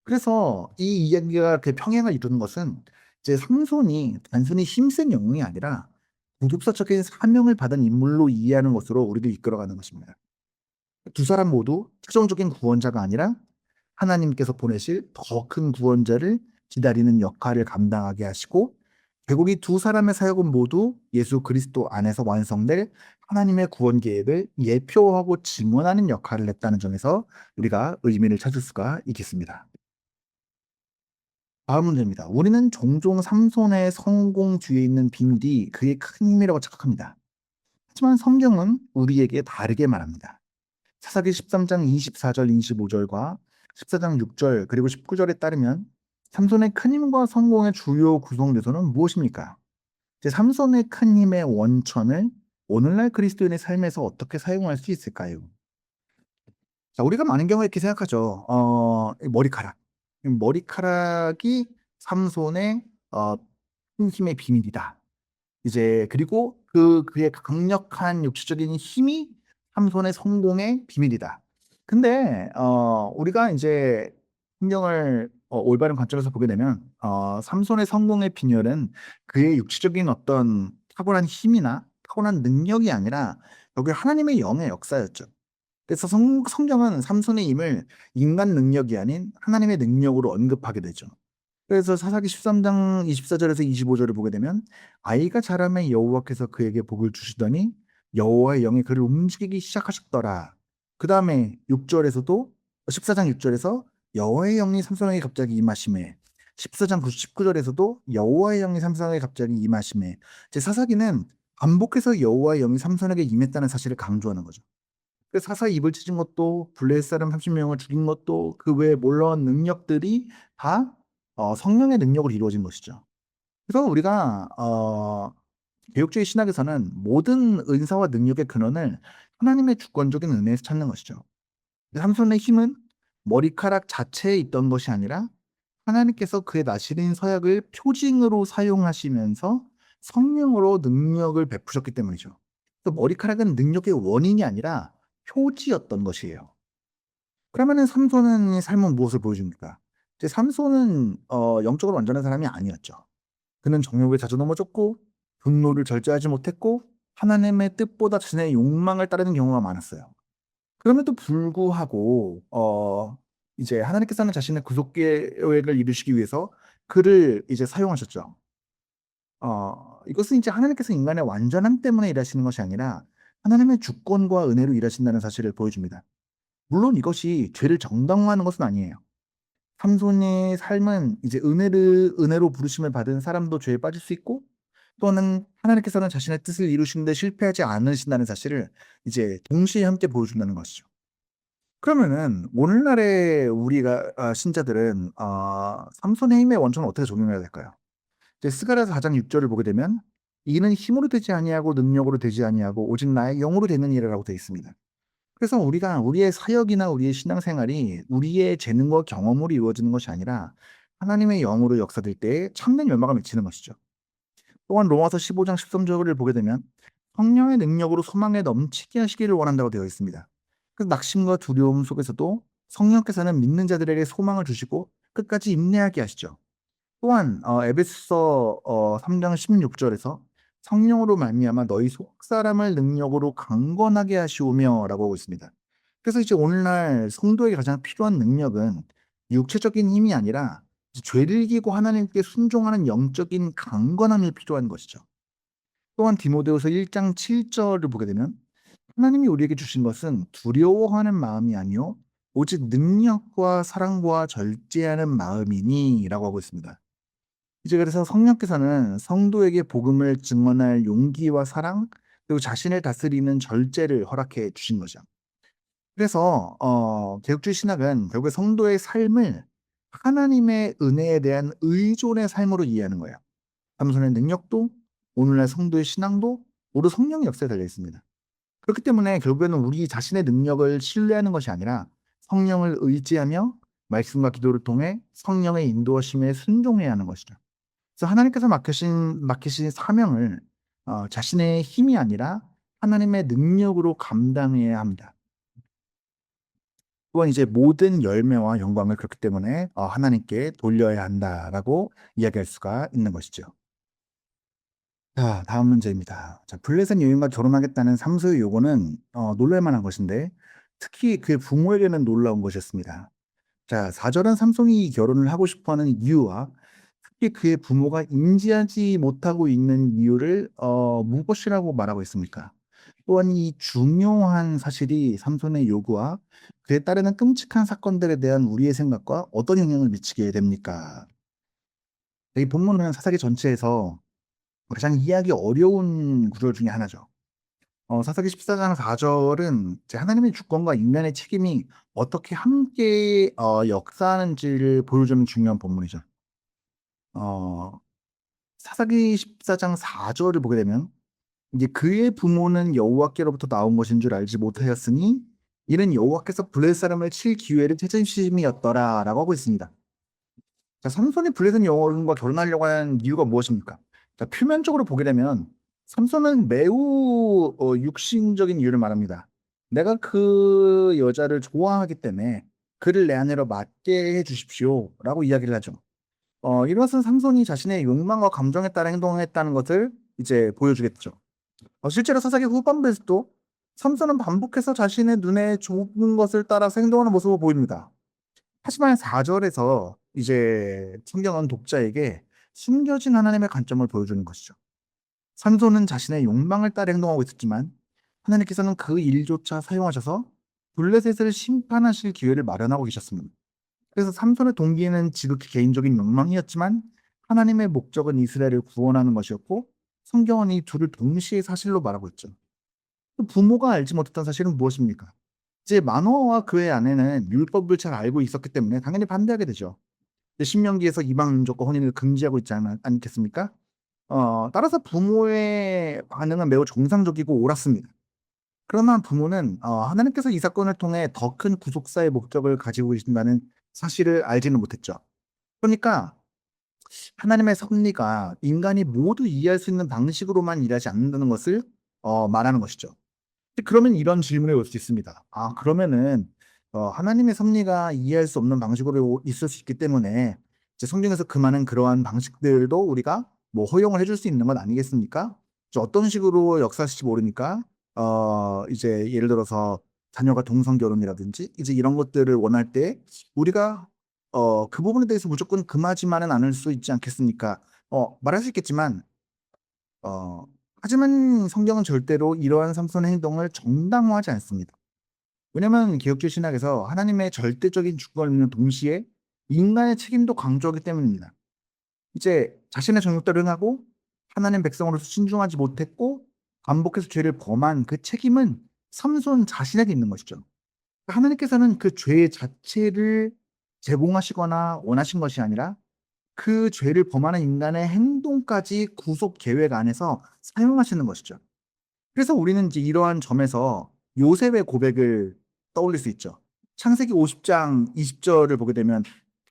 그래서 이 이야기가 이렇게 평행을 이루는 것은 이제 삼손이 단순히 힘센 영웅이 아니라 구속사적인 사명을 받은 인물로 이해하는 것으로 우리를 이끌어가는 것입니다. 두 사람 모두 최종적인 구원자가 아니라 하나님께서 보내실 더 큰 구원자를 기다리는 역할을 감당하게 하시고 결국 이 두 사람의 사역은 모두 예수 그리스도 안에서 완성될 하나님의 구원 계획을 예표하고 증언하는 역할을 했다는 점에서 우리가 의미를 찾을 수가 있겠습니다. 다음 문제입니다. 우리는 종종 삼손의 성공 뒤에 있는 비밀이 그의 큰 힘이라고 착각합니다. 하지만 성경은 우리에게 다르게 말합니다. 사사기 13장 24절 25절과 14장 6절 그리고 19절에 따르면 삼손의 큰 힘과 성공의 주요 구성 요소는 무엇입니까? 이제 삼손의 큰 힘의 원천을 오늘날 그리스도인의 삶에서 어떻게 사용할 수 있을까요? 자, 우리가 많은 경우에 이렇게 생각하죠. 이 머리카락. 이 머리카락이 삼손의 큰 힘의 비밀이다. 이제 그리고 그의 강력한 육체적인 힘이 삼손의 성공의 비밀이다. 근데 우리가 이제 성경을 올바른 관점에서 보게 되면 삼손의 성공의 비결은 그의 육체적인 어떤 탁월한 힘이나 타고난 능력이 아니라 여기 하나님의 영의 역사였죠. 그래서 성경은 삼손의 힘을 인간 능력이 아닌 하나님의 능력으로 언급하게 되죠. 그래서 사사기 13장 24절에서 25절을 보게 되면 아이가 자라매 여호와께서 그에게 복을 주시더니 여호와의 영이 그를 움직이기 시작하셨더라. 그 다음에 6절에서도 14장 6절에서 여호와의 영이 삼손에게 갑자기 임하심에 14장 19절에서도 여호와의 영이 삼손에게 갑자기 임하심에 제 사사기는 반복해서 여호와의 영이 삼손에게 임했다는 사실을 강조하는 거죠. 그 사사 입을 찢은 것도 블레셋 사람 30명을 죽인 것도 그 외에 놀라운 능력들이 다 성령의 능력으로 이루어진 것이죠. 그래서 우리가 개혁주의 신학에서는 모든 은사와 능력의 근원을 하나님의 주권적인 은혜에서 찾는 것이죠. 삼손의 힘은 머리카락 자체에 있던 것이 아니라 하나님께서 그의 나시린 서약을 표징으로 사용하시면서 성령으로 능력을 베푸셨기 때문이죠. 또 머리카락은 능력의 원인이 아니라 표지였던 것이에요. 그러면은 삼손의 삶은 무엇을 보여줍니까? 이제 삼손은 영적으로 완전한 사람이 아니었죠. 그는 정욕에 자주 넘어졌고 분노를 절제하지 못했고 하나님의 뜻보다 자신의 욕망을 따르는 경우가 많았어요. 그럼에도 불구하고 이제 하나님께서는 자신의 구속 계획을 이루시기 위해서 그를 이제 사용하셨죠. 이것은 이제 하나님께서 인간의 완전함 때문에 일하시는 것이 아니라 하나님의 주권과 은혜로 일하신다는 사실을 보여줍니다. 물론 이것이 죄를 정당화하는 것은 아니에요. 삼손의 삶은 이제 은혜로 부르심을 받은 사람도 죄에 빠질 수 있고 또는 하나님께서는 자신의 뜻을 이루시는 데 실패하지 않으신다는 사실을 이제 동시에 함께 보여준다는 것이죠. 그러면은 오늘날의 우리가 신자들은 삼손의 힘의 원천을 어떻게 적용해야 될까요? 이제 스가랴서 4장 6 절을 보게 되면 "이는 힘으로 되지 아니하고 능력으로 되지 아니하고 오직 나의 영으로 되는 이라고 되어 있습니다. 그래서 우리가 우리의 사역이나 우리의 신앙생활이 우리의 재능과 경험으로 이루어지는 것이 아니라 하나님의 영으로 역사될 때에 참된 열망을 맺히는 것이죠. 또한 로마서 15장 13 절을 보게 되면 성령의 능력으로 소망에 넘치게 하시기를 원한다고 되어 있습니다. 그래서 낙심과 두려움 속에서도 성령께서는 믿는 자들에게 소망을 주시고 끝까지 인내하게 하시죠. 또한 에베소서 3장 16절에서 "성령으로 말미암아 너희 속사람을 능력으로 강건하게 하시오며"라고 하고 있습니다. 그래서 이제 오늘날 성도에게 가장 필요한 능력은 육체적인 힘이 아니라 이제 죄를 이기고 하나님께 순종하는 영적인 강건함이 필요한 것이죠. 또한 디모데후서 1장 7 절을 보게 되면 "하나님이 우리에게 주신 것은 두려워하는 마음이 아니요 오직 능력과 사랑과 절제하는 마음이니"라고 하고 있습니다. 이제 그래서 성령께서는 성도에게 복음을 증언할 용기와 사랑 그리고 자신을 다스리는 절제를 허락해 주신 거죠. 그래서 개혁주의 신학은 결국에 성도의 삶을 하나님의 은혜에 대한 의존의 삶으로 이해하는 거예요. 삼손의 능력도 오늘날 성도의 신앙도 모두 성령의 역사에 달려 있습니다. 그렇기 때문에 결국에는 우리 자신의 능력을 신뢰하는 것이 아니라 성령을 의지하며 말씀과 기도를 통해 성령의 인도하심에 순종해야 하는 것이죠. 그래서 하나님께서 맡기신 사명을 자신의 힘이 아니라 하나님의 능력으로 감당해야 합니다. 또한 이제 모든 열매와 영광을 그렇기 때문에 하나님께 돌려야 한다라고 이야기할 수가 있는 것이죠. 자, 다음 문제입니다. 자, 블레셋 여인과 결혼하겠다는 삼소의 요구는 놀랄 만한 것인데 특히 그의 부모에게는 놀라운 것이었습니다. 자, 4절은 삼손이 이 결혼을 하고 싶어 하는 이유와 특히 그의 부모가 인지하지 못하고 있는 이유를 무엇이라고 말하고 있습니까? 또한 이 중요한 사실이 삼손의 요구와 그에 따르는 끔찍한 사건들에 대한 우리의 생각과 어떤 영향을 미치게 됩니까? 이 본문은 사사기 전체에서 가장 이해하기 어려운 구절 중에 하나죠. 사사기 14장 4절은 이제 하나님의 주권과 인간의 책임이 어떻게 함께 역사하는지를 보여주는 중요한 본문이죠. 어 사사기 14장 4절을 보게 되면 이제 "그의 부모는 여호와께로부터 나온 것인 줄 알지 못하였으니 이는 여호와께서 블레셋 사람을 칠 기회를 찾으심이었더라."라고 하고 있습니다. 자, 삼손이 블레셋 여인과 결혼하려고 한 이유가 무엇입니까? 자, 표면적으로 보게 되면 삼손은 매우 육신적인 이유를 말합니다. "내가 그 여자를 좋아하기 때문에 그를 내 아내로 맡게 해 주십시오."라고 이야기를 하죠. 이것은 삼손이 자신의 욕망과 감정에 따라 행동했다는 것을 이제 보여주겠죠. 실제로 사사기 후반부에서도 삼손은 반복해서 자신의 눈에 좋은 것을 따라서 행동하는 모습을 보입니다. 하지만 4절에서 이제 성경은 독자에게 숨겨진 하나님의 관점을 보여주는 것이죠. 삼손은 자신의 욕망을 따라 행동하고 있었지만 하나님께서는 그 일조차 사용하셔서 블레셋을 심판하실 기회를 마련하고 계셨습니다. 그래서 삼손의 동기는 지극히 개인적인 욕망이었지만 하나님의 목적은 이스라엘을 구원하는 것이었고 성경은 이 둘을 동시에 사실로 말하고 있죠. 부모가 알지 못했던 사실은 무엇입니까? 이제 마노아와 그의 아내는 율법을 잘 알고 있었기 때문에 당연히 반대하게 되죠. 신명기에서 이방 민족과 혼인을 금지하고 있지 않겠습니까? 따라서 부모의 반응은 매우 정상적이고 옳았습니다. 그러나 부모는 하나님께서 이 사건을 통해 더 큰 구속사의 목적을 가지고 계신다는 사실을 알지는 못했죠. 그러니까 하나님의 섭리가 인간이 모두 이해할 수 있는 방식으로만 일하지 않는다는 것을 말하는 것이죠. 그러면 이런 질문이 올 수 있습니다. 그러면은 하나님의 섭리가 이해할 수 없는 방식으로 있을 수 있기 때문에 이제 성경에서 그 많은 그러한 방식들도 우리가 뭐 허용을 해줄 수 있는 건 아니겠습니까? 이제 어떤 식으로 역사하실지 모르니까 이제 예를 들어서 자녀가 동성 결혼이라든지 이제 이런 것들을 원할 때 우리가 그 부분에 대해서 무조건 금하지만은 않을 수 있지 않겠습니까? 말할 수 있겠지만 어 하지만 성경은 절대로 이러한 삼손의 행동을 정당화하지 않습니다. 왜냐하면 개혁주의 신학에서 하나님의 절대적인 주권을 믿는 동시에 인간의 책임도 강조하기 때문입니다. 이제 자신의 정욕대로 행하고 하나님 백성으로서 신중하지 못했고 반복해서 죄를 범한 그 책임은 삼손 자신에게 있는 것이죠. 하나님께서는 그 죄 자체를 제공하시거나 원하신 것이 아니라 그 죄를 범하는 인간의 행동까지 구속 계획 안에서 사용하시는 것이죠. 그래서 우리는 이제 이러한 점에서 요셉의 고백을 떠올릴 수 있죠. 창세기 50장 20절을 보게 되면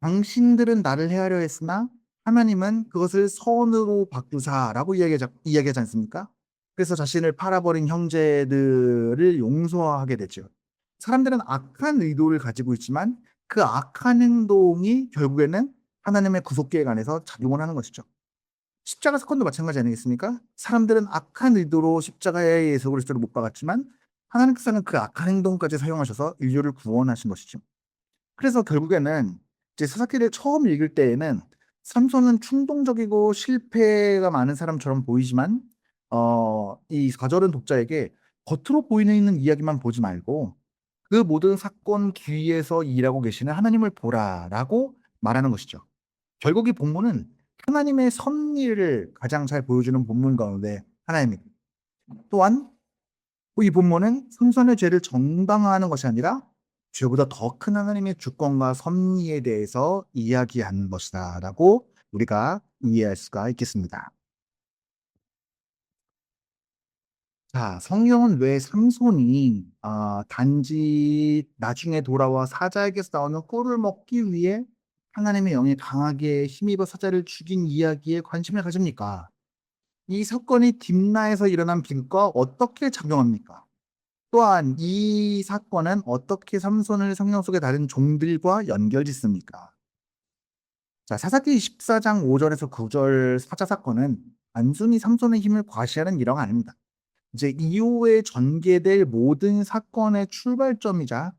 당신들은 나를 해하려 했으나 하나님은 그것을 선으로 바꾸사라고 이야기하지 않습니까? 그래서 자신을 팔아버린 형제들을 용서하게 되죠. 사람들은 악한 의도를 가지고 있지만 그 악한 행동이 결국에는 하나님의 구속 계획 안에서 작용을 하는 것이죠. 십자가 사건도 마찬가지 아니겠습니까? 사람들은 악한 의도로 십자가의 예수 그리스도를 못 박았지만 하나님께서는 그 악한 행동까지 사용하셔서 인류를 구원하신 것이죠. 그래서 결국에는 이제 사사기를 처음 읽을 때에는 삼손은 충동적이고 실패가 많은 사람처럼 보이지만 이 4절은 독자에게 겉으로 보이는 이야기만 보지 말고 그 모든 사건 뒤에서 일하고 계시는 하나님을 보라라고 말하는 것이죠. 결국 이 본문은 하나님의 섭리를 가장 잘 보여주는 본문 가운데 하나입니다. 또한 이 본문은 삼손의 죄를 정당화하는 것이 아니라 죄보다 더 큰 하나님의 주권과 섭리에 대해서 이야기하는 것이다라고 우리가 이해할 수가 있겠습니다. 자, 성경은 왜 삼손이 단지 나중에 돌아와 사자에게서 나오는 꿀을 먹기 위해 하나님의 영에 강하게 힘입어 사자를 죽인 이야기에 관심을 가집니까? 이 사건이 딥나에서 일어난 비극과 어떻게 작용합니까? 또한 이 사건은 어떻게 삼손을 성경 속의 다른 종들과 연결짓습니까? 자, 사사기 14장 5절에서 9절 사자 사건은 단순히 삼손의 힘을 과시하는 일화가 아닙니다. 이제 이후에 전개될 모든 사건의 출발점이자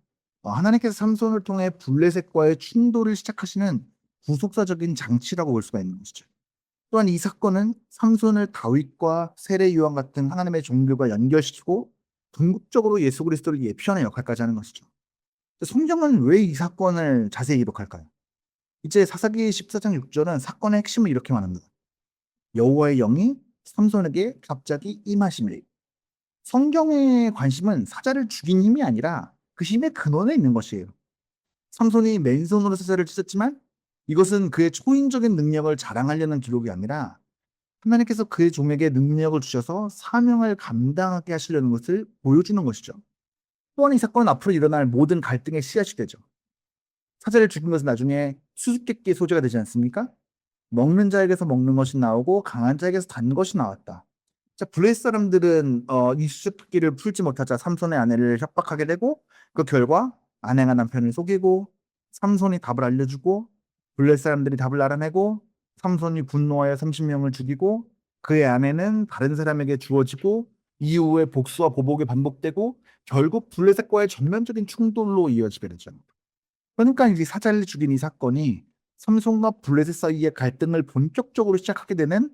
하나님께서 삼손을 통해 블레셋과의 충돌을 시작하시는 구속사적인 장치라고 볼 수가 있는 것이죠. 또한 이 사건은 삼손을 다윗과 세례 요한 같은 하나님의 종들과 연결시키고 궁극적으로 예수 그리스도를 예표하는 역할까지 하는 것이죠. 성경은 왜 이 사건을 자세히 기록할까요? 이제 사사기 14장 6절은 사건의 핵심을 이렇게 말합니다. 여호와의 영이 삼손에게 갑자기 임하심이래. 성경의 관심은 사자를 죽인 힘이 아니라 그 힘의 근원에 있는 것이에요. 삼손이 맨손으로 사자를 찢었지만 이것은 그의 초인적인 능력을 자랑하려는 기록이 아니라 하나님께서 그의 종에게 능력을 주셔서 사명을 감당하게 하시려는 것을 보여주는 것이죠. 또한 이 사건은 앞으로 일어날 모든 갈등의 씨앗이 되죠. 사자를 죽인 것은 나중에 수수께끼의 소재가 되지 않습니까? 먹는 자에게서 먹는 것이 나오고 강한 자에게서 단 것이 나왔다. 자, 블레셋 사람들은 이 수수께끼를 풀지 못하자 삼손의 아내를 협박하게 되고 그 결과 아내가 남편을 속이고 삼손이 답을 알려주고 블레셋 사람들이 답을 알아내고 삼손이 분노하여 30명을 죽이고 그의 아내는 다른 사람에게 주어지고 이후에 복수와 보복이 반복되고 결국 블레셋과의 전면적인 충돌로 이어지게 되죠. 그러니까 이 사자를 죽인 이 사건이 삼손과 블레셋 사이의 갈등을 본격적으로 시작하게 되는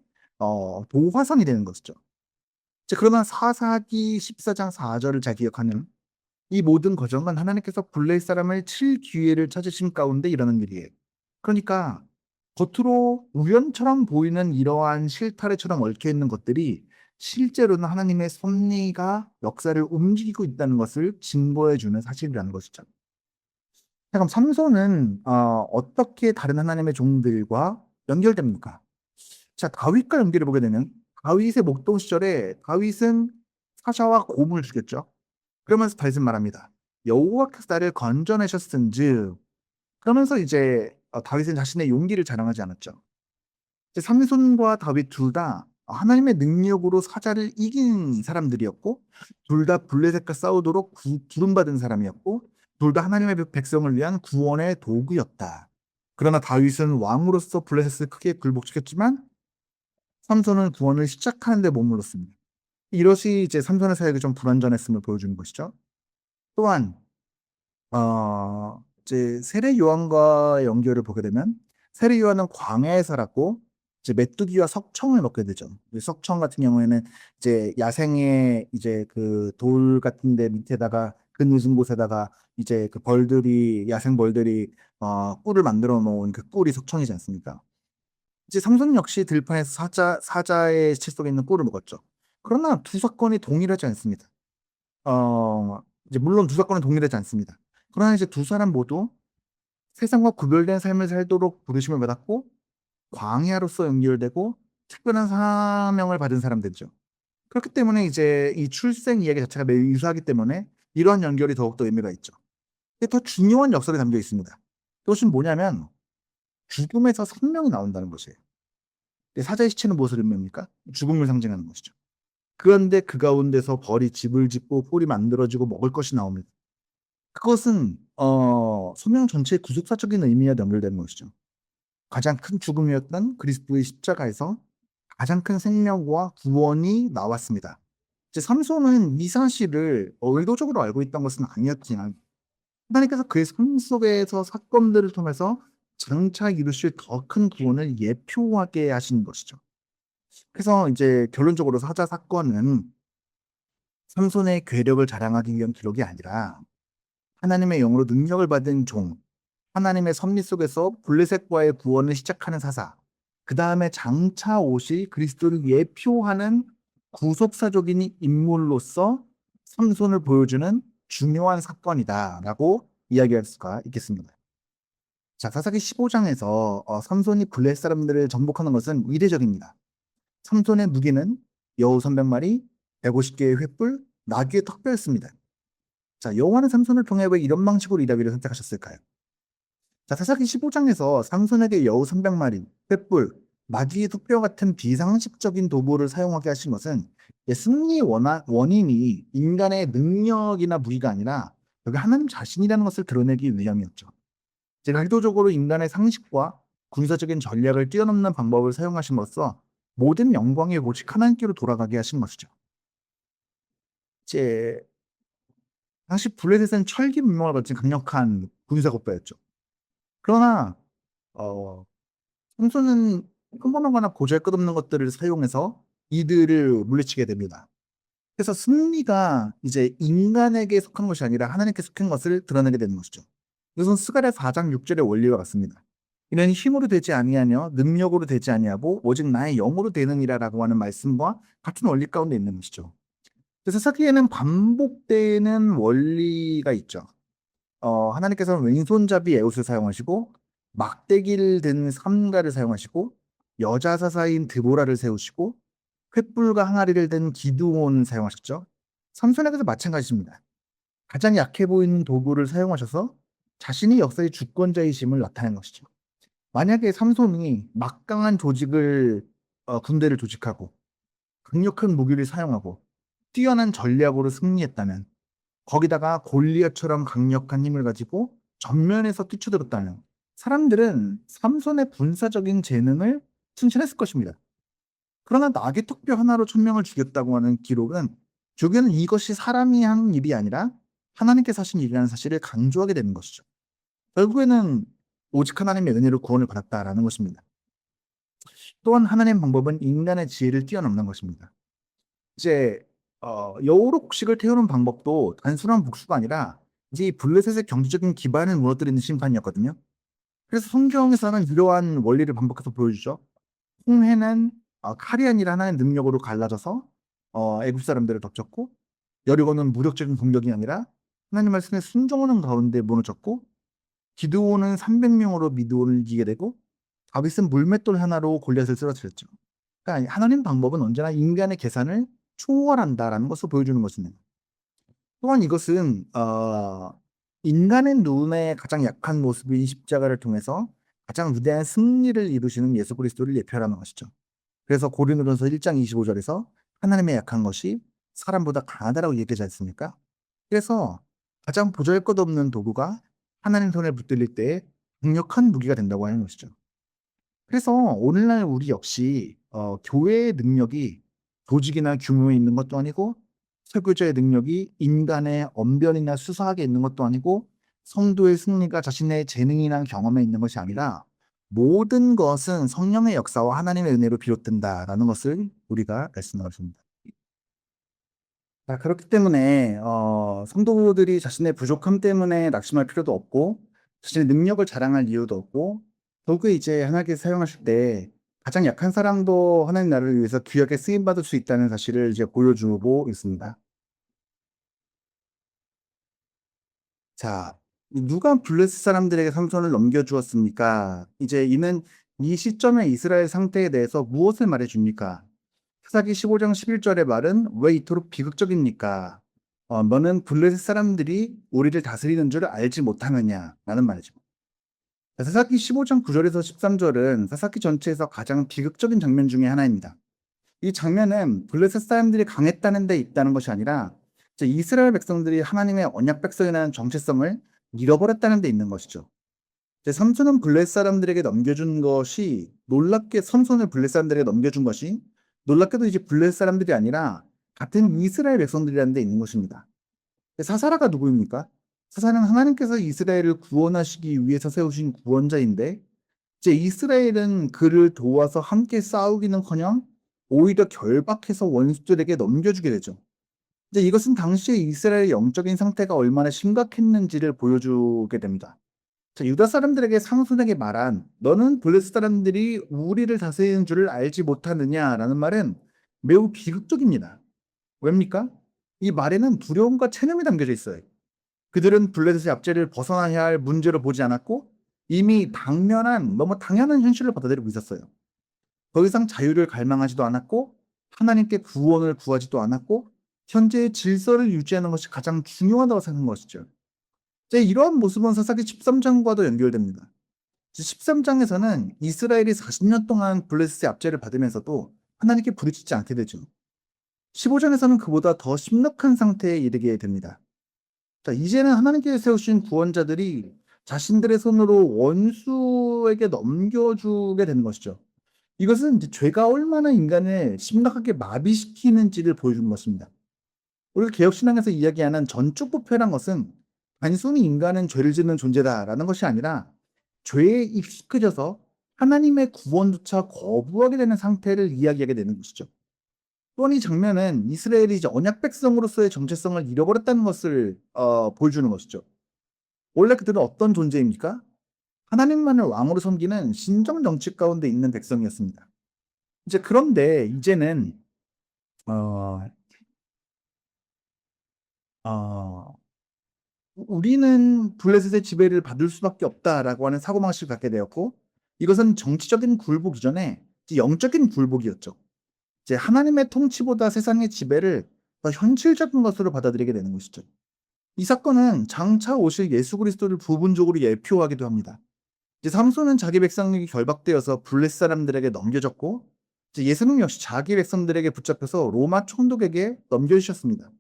도화선이 되는 것이죠. 자, 그러나 사사기 14장 4절을 잘 기억하는 이 모든 과정은 하나님께서 블레셋 사람을 칠 기회를 찾으신 가운데 일어난 일이에요. 그러니까 겉으로 우연처럼 보이는 이러한 실타래처럼 얽혀 있는 것들이 실제로는 하나님의 섭리가 역사를 움직이고 있다는 것을 증거해 주는 사실이라는 것이죠. 자, 그럼 삼손은 어떻게 다른 하나님의 종들과 연결됩니까? 자, 다윗과 연결해 보게 되면 다윗의 목동 시절에 다윗은 사샤와 곰을 죽였죠. 그러면서 다윗은 말합니다. 여호와께서 나를 건져내셨은즉, 그러면서 이제 다윗은 자신의 용기를 자랑하지 않았죠. 이제 삼손과 다윗 둘 다 하나님의 능력으로 사자를 이긴 사람들이었고, 둘 다 블레셋과 싸우도록 부름받은 사람이었고, 둘 다 하나님의 백성을 위한 구원의 도구였다. 그러나 다윗은 왕으로서 블레셋을 크게 굴복시켰지만 삼손은 구원을 시작하는 데 머물렀습니다. 이것이 이제 삼손의 사역이 좀 불완전했음을 보여주는 것이죠. 또한 이제 세례 요한과 연결을 보게 되면 세례 요한은 광야에 살았고 이제 메뚜기와 석청을 먹게 되죠. 이 석청 같은 경우에는 이제 야생의 이제 그 돌 같은 데 밑에다가 그 늦은 곳에다가 이제 그 벌들이 야생 벌들이 꿀을 만들어 놓은 그 꿀이 석청이지 않습니까? 이제 삼손 역시 들판에서 사자의 치 속에 있는 꿀을 먹었죠. 그러나 두 사건이 동일하지 않습니다. 이제 물론 두 사건은 동일하지 않습니다. 그러나 이제 두 사람 모두 세상과 구별된 삶을 살도록 부르심을 받았고 광야로서 연결되고 특별한 사명을 받은 사람들이죠. 그렇기 때문에 이제 이 출생 이야기 자체가 매우 유사하기 때문에 이러한 연결이 더욱더 의미가 있죠. 근데 더 중요한 역설이 담겨 있습니다. 그것은 뭐냐면 죽음에서 생명이 나온다는 것이에요. 근데 사자의 시체는 무엇을 의미합니까? 죽음을 상징하는 것이죠. 그런데 그 가운데서 벌이 집을 짓고 꿀이 만들어지고 먹을 것이 나옵니다. 그것은 소명 전체의 구속사적인 의미와 연결되는 것이죠. 가장 큰 죽음이었던 그리스도의 십자가에서 가장 큰 생명과 구원이 나왔습니다. 이제 삼손은 이 사실을 의도적으로 알고 있던 것은 아니었지만 하나님께서 그의 삶 속에서 사건들을 통해서 장차 이루실 더 큰 구원을 예표하게 하신 것이죠. 그래서 이제 결론적으로 사자 사건은 삼손의 괴력을 자랑하기 위한 기록이 아니라 하나님의 영으로 능력을 받은 종, 하나님의 섭리 속에서 블레셋과의 구원을 시작하는 사사, 그 다음에 장차 오실 그리스도를 예표하는 구속사적인 인물로서 삼손을 보여주는 중요한 사건이다라고 이야기할 수가 있겠습니다. 자, 사사기 15장에서 삼손이 블레셋 사람들을 정복하는 것은 이례적입니다. 삼손의 무기는 여우 300마리, 150개의 횃불, 나귀의 턱뼈였습니다. 자, 여호와는 삼손을 통해 왜 이런 방식으로 이다윗을 선택하셨을까요? 자, 사사기 15장에서 삼손에게 여우 300마리, 횃불, 나귀의 턱뼈 같은 비상식적인 도구를 사용하게 하신 것은 승리의 원인이 인간의 능력이나 무기가 아니라 여기 하나님 자신이라는 것을 드러내기 위함이었죠. 제가 의도적으로 인간의 상식과 군사적인 전략을 뛰어넘는 방법을 사용하심으로써 모든 영광이 오직 하나님께로 돌아가게 하신 것이죠. 이제 당시 블레셋은 철기문명을 거친 강력한 군사국가였죠. 그러나 어, 삼손은 평범하거나 보잘 것 없는 것들을 사용해서 이들을 물리치게 됩니다. 그래서 승리가 이제 인간에게 속한 것이 아니라 하나님께 속한 것을 드러내게 되는 것이죠. 이것은 스가랴 4장 6절의 원리와 같습니다. 이는 힘으로 되지 아니하며 능력으로 되지 아니하고 오직 나의 영으로 되느니라라고 하는 말씀과 같은 원리 가운데 있는 것이죠. 그래서 사기에는 반복되는 원리가 있죠. 하나님께서는 왼손잡이 에봇을 사용하시고 막대기를 든 삼가를 사용하시고 여자 사사인 드보라를 세우시고 횃불과 항아리를 든 기드온을 사용하셨죠. 삼손에게도 마찬가지입니다. 가장 약해 보이는 도구를 사용하셔서 자신이 역사의 주권자이심을 나타낸 것이죠. 만약에 삼손이 막강한 군대를 조직하고 강력한 무기를 사용하고 뛰어난 전략으로 승리했다면 거기다가 골리앗처럼 강력한 힘을 가지고 전면에서 뛰쳐들었다면 사람들은 삼손의 군사적인 재능을 칭찬했을 것입니다. 그러나 나귀 턱뼈 하나로 천명을 죽였다고 하는 기록은 결국에는 이것이 사람이 한 일이 아니라 하나님께서 하신 일이라는 사실을 강조하게 되는 것이죠. 결국에는 오직 하나님의 은혜로 구원을 받았다라는 것입니다. 또한 하나님의 방법은 인간의 지혜를 뛰어넘는 것입니다. 이제 여우로 곡식을 태우는 방법도 단순한 복수가 아니라 이제 이 블레셋의 경제적인 기반을 무너뜨리는 심판이었거든요. 그래서 성경에서는 이러한 원리를 반복해서 보여주죠. 홍해는 칼이 아니라 하나의 능력으로 갈라져서 애굽 사람들을 덮쳤고 여리고는 무력적인 공격이 아니라 하나님 말씀에 순종하는 가운데 무너졌고 기드온은 300명으로 미드온을 이기게 되고 다윗은 물맷돌 하나로 골리앗을 쓰러뜨렸죠. 그러니까 하나님 방법은 언제나 인간의 계산을 초월한다라는 것을 보여주는 것입니다. 또한 이것은 인간의 눈에 가장 약한 모습인 십자가를 통해서 가장 위대한 승리를 이루시는 예수 그리스도를 예표하는 것이죠. 그래서 고린도전서 1장 25절에서 하나님의 약한 것이 사람보다 강하다라고 얘기하지 않습니까? 그래서 가장 보잘것없는 도구가 하나님 손에 붙들릴 때 강력한 무기가 된다고 하는 것이죠. 그래서 오늘날 우리 역시 교회의 능력이 조직이나 규모에 있는 것도 아니고 설교자의 능력이 인간의 언변이나 수사학에 있는 것도 아니고 성도의 승리가 자신의 재능이나 경험에 있는 것이 아니라 모든 것은 성령의 역사와 하나님의 은혜로 비롯된다라는 것을 우리가 말씀하십니다. 자, 그렇기 때문에 성도들이 자신의 부족함 때문에 낙심할 필요도 없고 자신의 능력을 자랑할 이유도 없고 결국에 이제 하나님께서 사용하실 때 가장 약한 사람도 하나님 나라를 위해서 귀하게 쓰임 받을 수 있다는 사실을 이제 보여주고 있습니다. 자, 누가 블레셋 사람들에게 삼손을 넘겨주었습니까? 이제 이는 이 시점의 이스라엘 상태에 대해서 무엇을 말해줍니까? 사사기 15장 11절의 말은 왜 이토록 비극적입니까? 너는 블레셋 사람들이 우리를 다스리는 줄 알지 못하느냐라는 말이죠. 사사기 15장 9절에서 13절은 사사기 전체에서 가장 비극적인 장면 중에 하나입니다. 이 장면은 블레셋 사람들이 강했다는 데 있다는 것이 아니라 이제 이스라엘 백성들이 하나님의 언약 백성이라는 정체성을 잃어버렸다는 데 있는 것이죠. 이제 삼손은 블레셋 사람들에게 넘겨준 것이 놀랍게 삼손을 블레셋 사람들에게 넘겨준 것이 놀랍게도 이제 블레셋 사람들이 아니라 같은 이스라엘 백성들이라는 데 있는 것입니다. 사사라가 누구입니까? 사사는 하나님께서 이스라엘을 구원하시기 위해서 세우신 구원자인데 이제 이스라엘은 그를 도와서 함께 싸우기는커녕 오히려 결박해서 원수들에게 넘겨주게 되죠. 이제 이것은 당시에 이스라엘의 영적인 상태가 얼마나 심각했는지를 보여주게 됩니다. 자, 유다 사람들에게 삼손에게 말한 너는 블레셋 사람들이 우리를 다스리는 줄을 알지 못하느냐라는 말은 매우 비극적입니다. 왜입니까? 이 말에는 두려움과 체념이 담겨져 있어요. 그들은 블레셋의 압제를 벗어나야 할 문제로 보지 않았고 이미 너무 당연한 현실을 받아들이고 있었어요. 더 이상 자유를 갈망하지도 않았고 하나님께 구원을 구하지도 않았고 현재의 질서를 유지하는 것이 가장 중요하다고 생각한 것이죠. 이제 이러한 모습은 사사기 13장과도 연결됩니다. 13장에서는 이스라엘이 40년 동안 블레셋의 압제를 받으면서도 하나님께 부르짖지 않게 되죠. 15장에서는 그보다 더 심각한 상태에 이르게 됩니다. 자, 이제는 하나님께서 세우신 구원자들이 자신들의 손으로 원수에게 넘겨주게 되는 것이죠. 이것은 이제 죄가 얼마나 인간을 심각하게 마비시키는지를 보여주는 것입니다. 우리가 개혁신앙에서 이야기하는 전적 부패란 것은 단순히 인간은 죄를 짓는 존재다라는 것이 아니라 죄에 익숙해져서 하나님의 구원조차 거부하게 되는 상태를 이야기하게 되는 것이죠. 또한 이 장면은 이스라엘이 이제 언약 백성으로서의 정체성을 잃어버렸다는 것을 보여주는 것이죠. 원래 그들은 어떤 존재입니까? 하나님만을 왕으로 섬기는 신정 정치 가운데 있는 백성이었습니다. 이제 그런데 이제는 어, 어, 우리는 블레셋의 지배를 받을 수밖에 없다라고 하는 사고방식을 갖게 되었고 이것은 정치적인 굴복 이전에 이제 영적인 굴복이었죠. 이제 하나님의 통치보다 세상의 지배를 더 현실적인 것으로 받아들이게 되는 것이죠. 이 사건은 장차 오실 예수 그리스도를 부분적으로 예표하기도 합니다. 이제 삼손은 자기 백성에게 결박되어서 블레셋 사람들에게 넘겨졌고 이제 예수님 역시 자기 백성들에게 붙잡혀서 로마 총독에게 넘겨주셨습니다.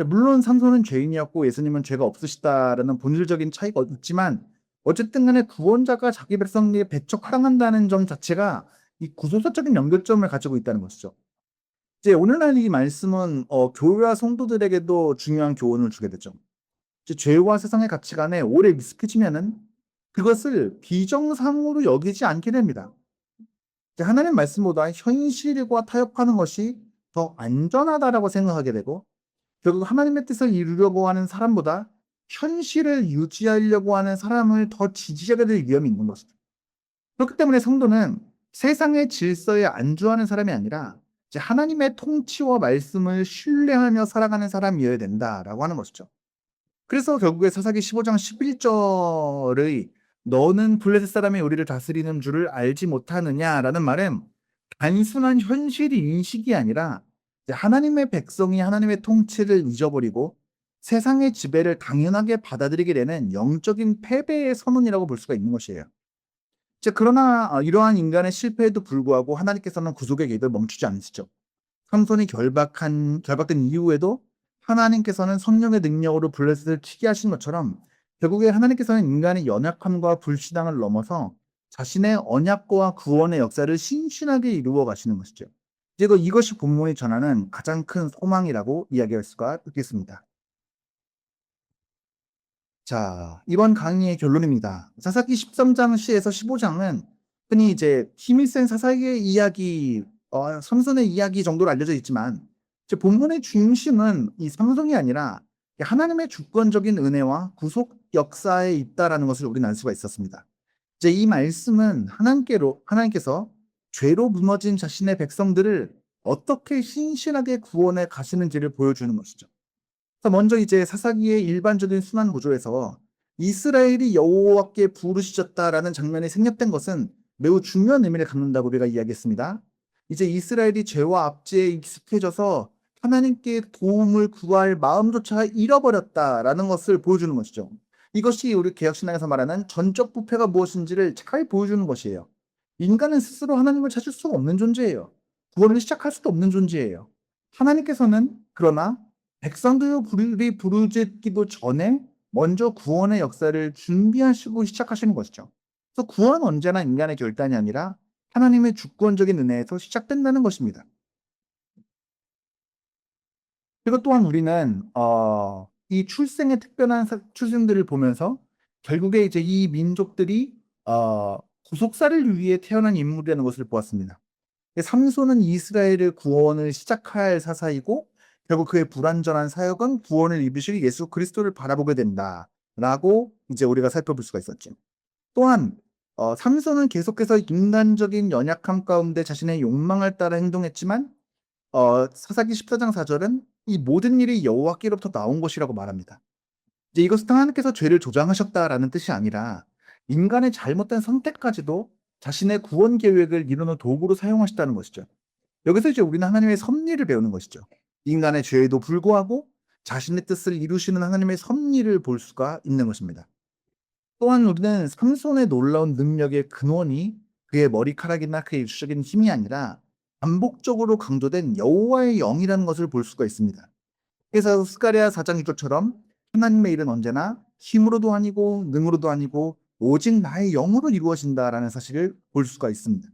물론 삼손은 죄인이었고 예수님은 죄가 없으시다라는 본질적인 차이가 있지만 어쨌든 간에 구원자가 자기 백성에게 배척당한다는 점 자체가 이 구조사적인 연결점을 가지고 있다는 것이죠. 이제 오늘날 이 말씀은 교회와 성도들에게도 중요한 교훈을 주게 되죠. 이제 죄와 세상의 가치관에 오래 미숙해지면은 그것을 비정상으로 여기지 않게 됩니다. 이제 하나님 말씀보다 현실과 타협하는 것이 더 안전하다라고 생각하게 되고 결국 하나님의 뜻을 이루려고 하는 사람보다 현실을 유지하려고 하는 사람을 더 지지하게 될 위험이 있는 것이죠. 그렇기 때문에 성도는 세상의 질서에 안주하는 사람이 아니라 이제 하나님의 통치와 말씀을 신뢰하며 살아가는 사람이어야 된다라고 하는 것이죠. 그래서 결국에 사사기 15장 11절의 "너는 블레셋 사람이 우리를 다스리는 줄을 알지 못하느냐?"라는 말은 단순한 현실 인식이 아니라 이제 하나님의 백성이 하나님의 통치를 잊어버리고 세상의 지배를 당연하게 받아들이게 되는 영적인 패배의 선언이라고 볼 수가 있는 것이에요. 이제 그러나 이러한 인간의 실패에도 불구하고 하나님께서는 구속의 계획을 멈추지 않으시죠. 삼손이 결박된 이후에도 하나님께서는 성령의 능력으로 블레셋을 치게 하신 것처럼 결국에 하나님께서는 인간의 연약함과 불신앙을 넘어서 자신의 언약과 구원의 역사를 신실하게 이루어 가시는 것이죠. 그리고 이것이 본문이 전하는 가장 큰 소망이라고 이야기할 수가 있겠습니다. 자, 이번 강의의 결론입니다. 사사기 13장 시에서 15장은 흔히 이제 힘이 센 사사기의 이야기, 삼손의 이야기 정도로 알려져 있지만, 이제 본문의 중심은 이 삼손이 아니라 하나님의 주권적인 은혜와 구속 역사에 있다라는 것을 우리는 알 수가 있었습니다. 이제 이 말씀은 하나님께서 죄로 무너진 자신의 백성들을 어떻게 신실하게 구원해 가시는지를 보여주는 것이죠. 그래서 먼저 이제 사사기의 일반적인 순환 구조에서 이스라엘이 여호와께 부르짖었다라는 장면이 생략된 것은 매우 중요한 의미를 갖는다고 우리가 이야기했습니다. 이제 이스라엘이 죄와 압제에 익숙해져서 하나님께 도움을 구할 마음조차 잃어버렸다라는 것을 보여주는 것이죠. 이것이 우리 개혁신앙에서 말하는 전적 부패가 무엇인지를 잘 보여주는 것이에요. 인간은 스스로 하나님을 찾을 수가 없는 존재예요. 구원을 시작할 수도 없는 존재예요. 하나님께서는 그러나 백성들이 부르짖기도 전에 먼저 구원의 역사를 준비하시고 시작하시는 것이죠. 그래서 구원은 언제나 인간의 결단이 아니라 하나님의 주권적인 은혜에서 시작된다는 것입니다. 그리고 또한 우리는 이 출생의 특별한 출생들을 보면서 결국에 이제 이 민족들이 구속사를 위해 태어난 인물이라는 것을 보았습니다. 삼손은 이스라엘의 구원을 시작할 사사이고 결국 그의 불완전한 사역은 구원을 입으실 예수 그리스도를 바라보게 된다라고 이제 우리가 살펴볼 수가 있었죠. 또한 삼손은 계속해서 인간적인 연약함 가운데 자신의 욕망을 따라 행동했지만 사사기 14장 4절은 이 모든 일이 여호와께로부터 나온 것이라고 말합니다. 이제 이것은 하나님께서 죄를 조장하셨다라는 뜻이 아니라 인간의 잘못된 선택까지도 자신의 구원 계획을 이루는 도구로 사용하셨다는 것이죠. 여기서 이제 우리는 하나님의 섭리를 배우는 것이죠. 인간의 죄에도 불구하고 자신의 뜻을 이루시는 하나님의 섭리를 볼 수가 있는 것입니다. 또한 우리는 삼손의 놀라운 능력의 근원이 그의 머리카락이나 그의 육적인 힘이 아니라 반복적으로 강조된 여호와의 영이라는 것을 볼 수가 있습니다. 그래서 스가랴 4장 6절처럼 하나님의 일은 언제나 힘으로도 아니고 능으로도 아니고 오직 나의 영으로 이루어진다라는 사실을 볼 수가 있습니다.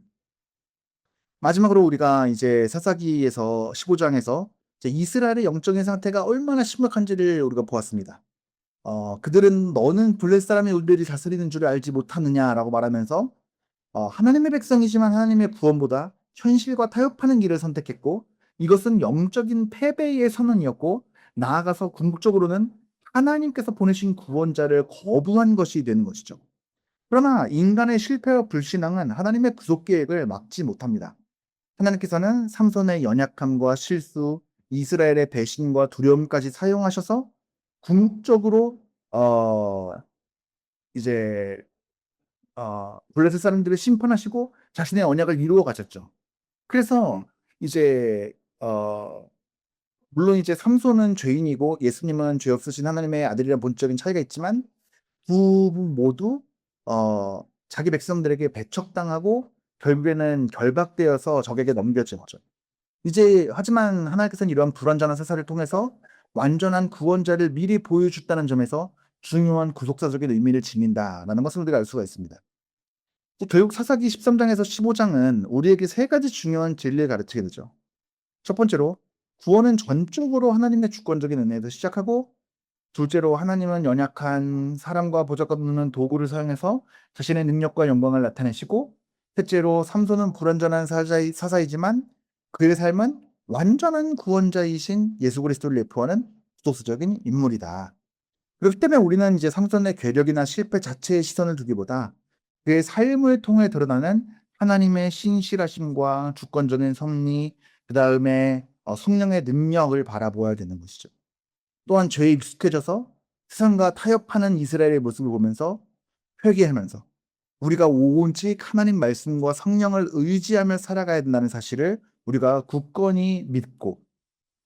마지막으로 우리가 이제 사사기에서 15장에서 이제 이스라엘의 영적인 상태가 얼마나 심각한지를 우리가 보았습니다. 그들은 너는 블레셋 사람이 우리를 다스리는 줄을 알지 못하느냐라고 말하면서 하나님의 백성이지만 하나님의 구원보다 현실과 타협하는 길을 선택했고 이것은 영적인 패배의 선언이었고 나아가서 궁극적으로는 하나님께서 보내신 구원자를 거부한 것이 되는 것이죠. 그러나 인간의 실패와 불신앙은 하나님의 구속 계획을 막지 못합니다. 하나님께서는 삼손의 연약함과 실수, 이스라엘의 배신과 두려움까지 사용하셔서 궁극적으로 이제 블레셋 사람들을 심판하시고 자신의 언약을 이루어 가셨죠. 그래서 이제 물론 이제 삼손은 죄인이고 예수님은 죄 없으신 하나님의 아들이라는 본질적인 차이가 있지만 두 분 모두 자기 백성들에게 배척당하고 결국에는 결박되어서 적에게 넘겨진 거죠. 이제 하지만 하나님께서는 이러한 불완전한 세사를 통해서 완전한 구원자를 미리 보여줬다는 점에서 중요한 구속사적인 의미를 지닌다라는 것을 우리가 알 수가 있습니다. 결국 사사기 13장에서 15장은 우리에게 세 가지 중요한 진리를 가르치게 되죠. 첫 번째로 구원은 전적으로 하나님의 주권적인 은혜에서 시작하고 둘째로 하나님은 연약한 사람과 보잘것없는 도구를 사용해서 자신의 능력과 영광을 나타내시고 셋째로 삼손은 불완전한 사사이지만 그의 삶은 완전한 구원자이신 예수 그리스도를 내포하는 구속사적인 인물이다. 그렇기 때문에 우리는 이제 삼손의 괴력이나 실패 자체의 시선을 두기보다 그의 삶을 통해 드러나는 하나님의 신실하심과 주권적인 섭리, 그 다음에 성령의 능력을 바라보아야 되는 것이죠. 또한 죄에 익숙해져서 세상과 타협하는 이스라엘의 모습을 보면서 회개하면서 우리가 오직 하나님 말씀과 성령을 의지하며 살아가야 된다는 사실을 우리가 굳건히 믿고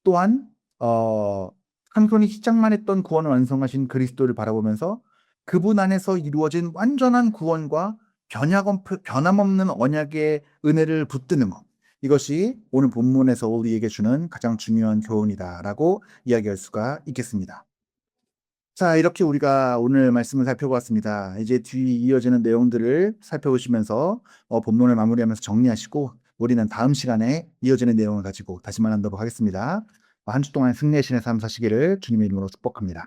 또한 한 손이 시작만 했던 구원을 완성하신 그리스도를 바라보면서 그분 안에서 이루어진 완전한 구원과 변함없는 언약의 은혜를 붙드는 것. 이것이 오늘 본문에서 우리에게 주는 가장 중요한 교훈이다라고 이야기할 수가 있겠습니다. 자, 이렇게 우리가 오늘 말씀을 살펴보았습니다. 이제 뒤 이어지는 내용들을 살펴보시면서 본문을 마무리하면서 정리하시고 우리는 다음 시간에 이어지는 내용을 가지고 다시 만나도록 하겠습니다. 한 주 동안 승리의 신의 삶 사시기를 주님의 이름으로 축복합니다.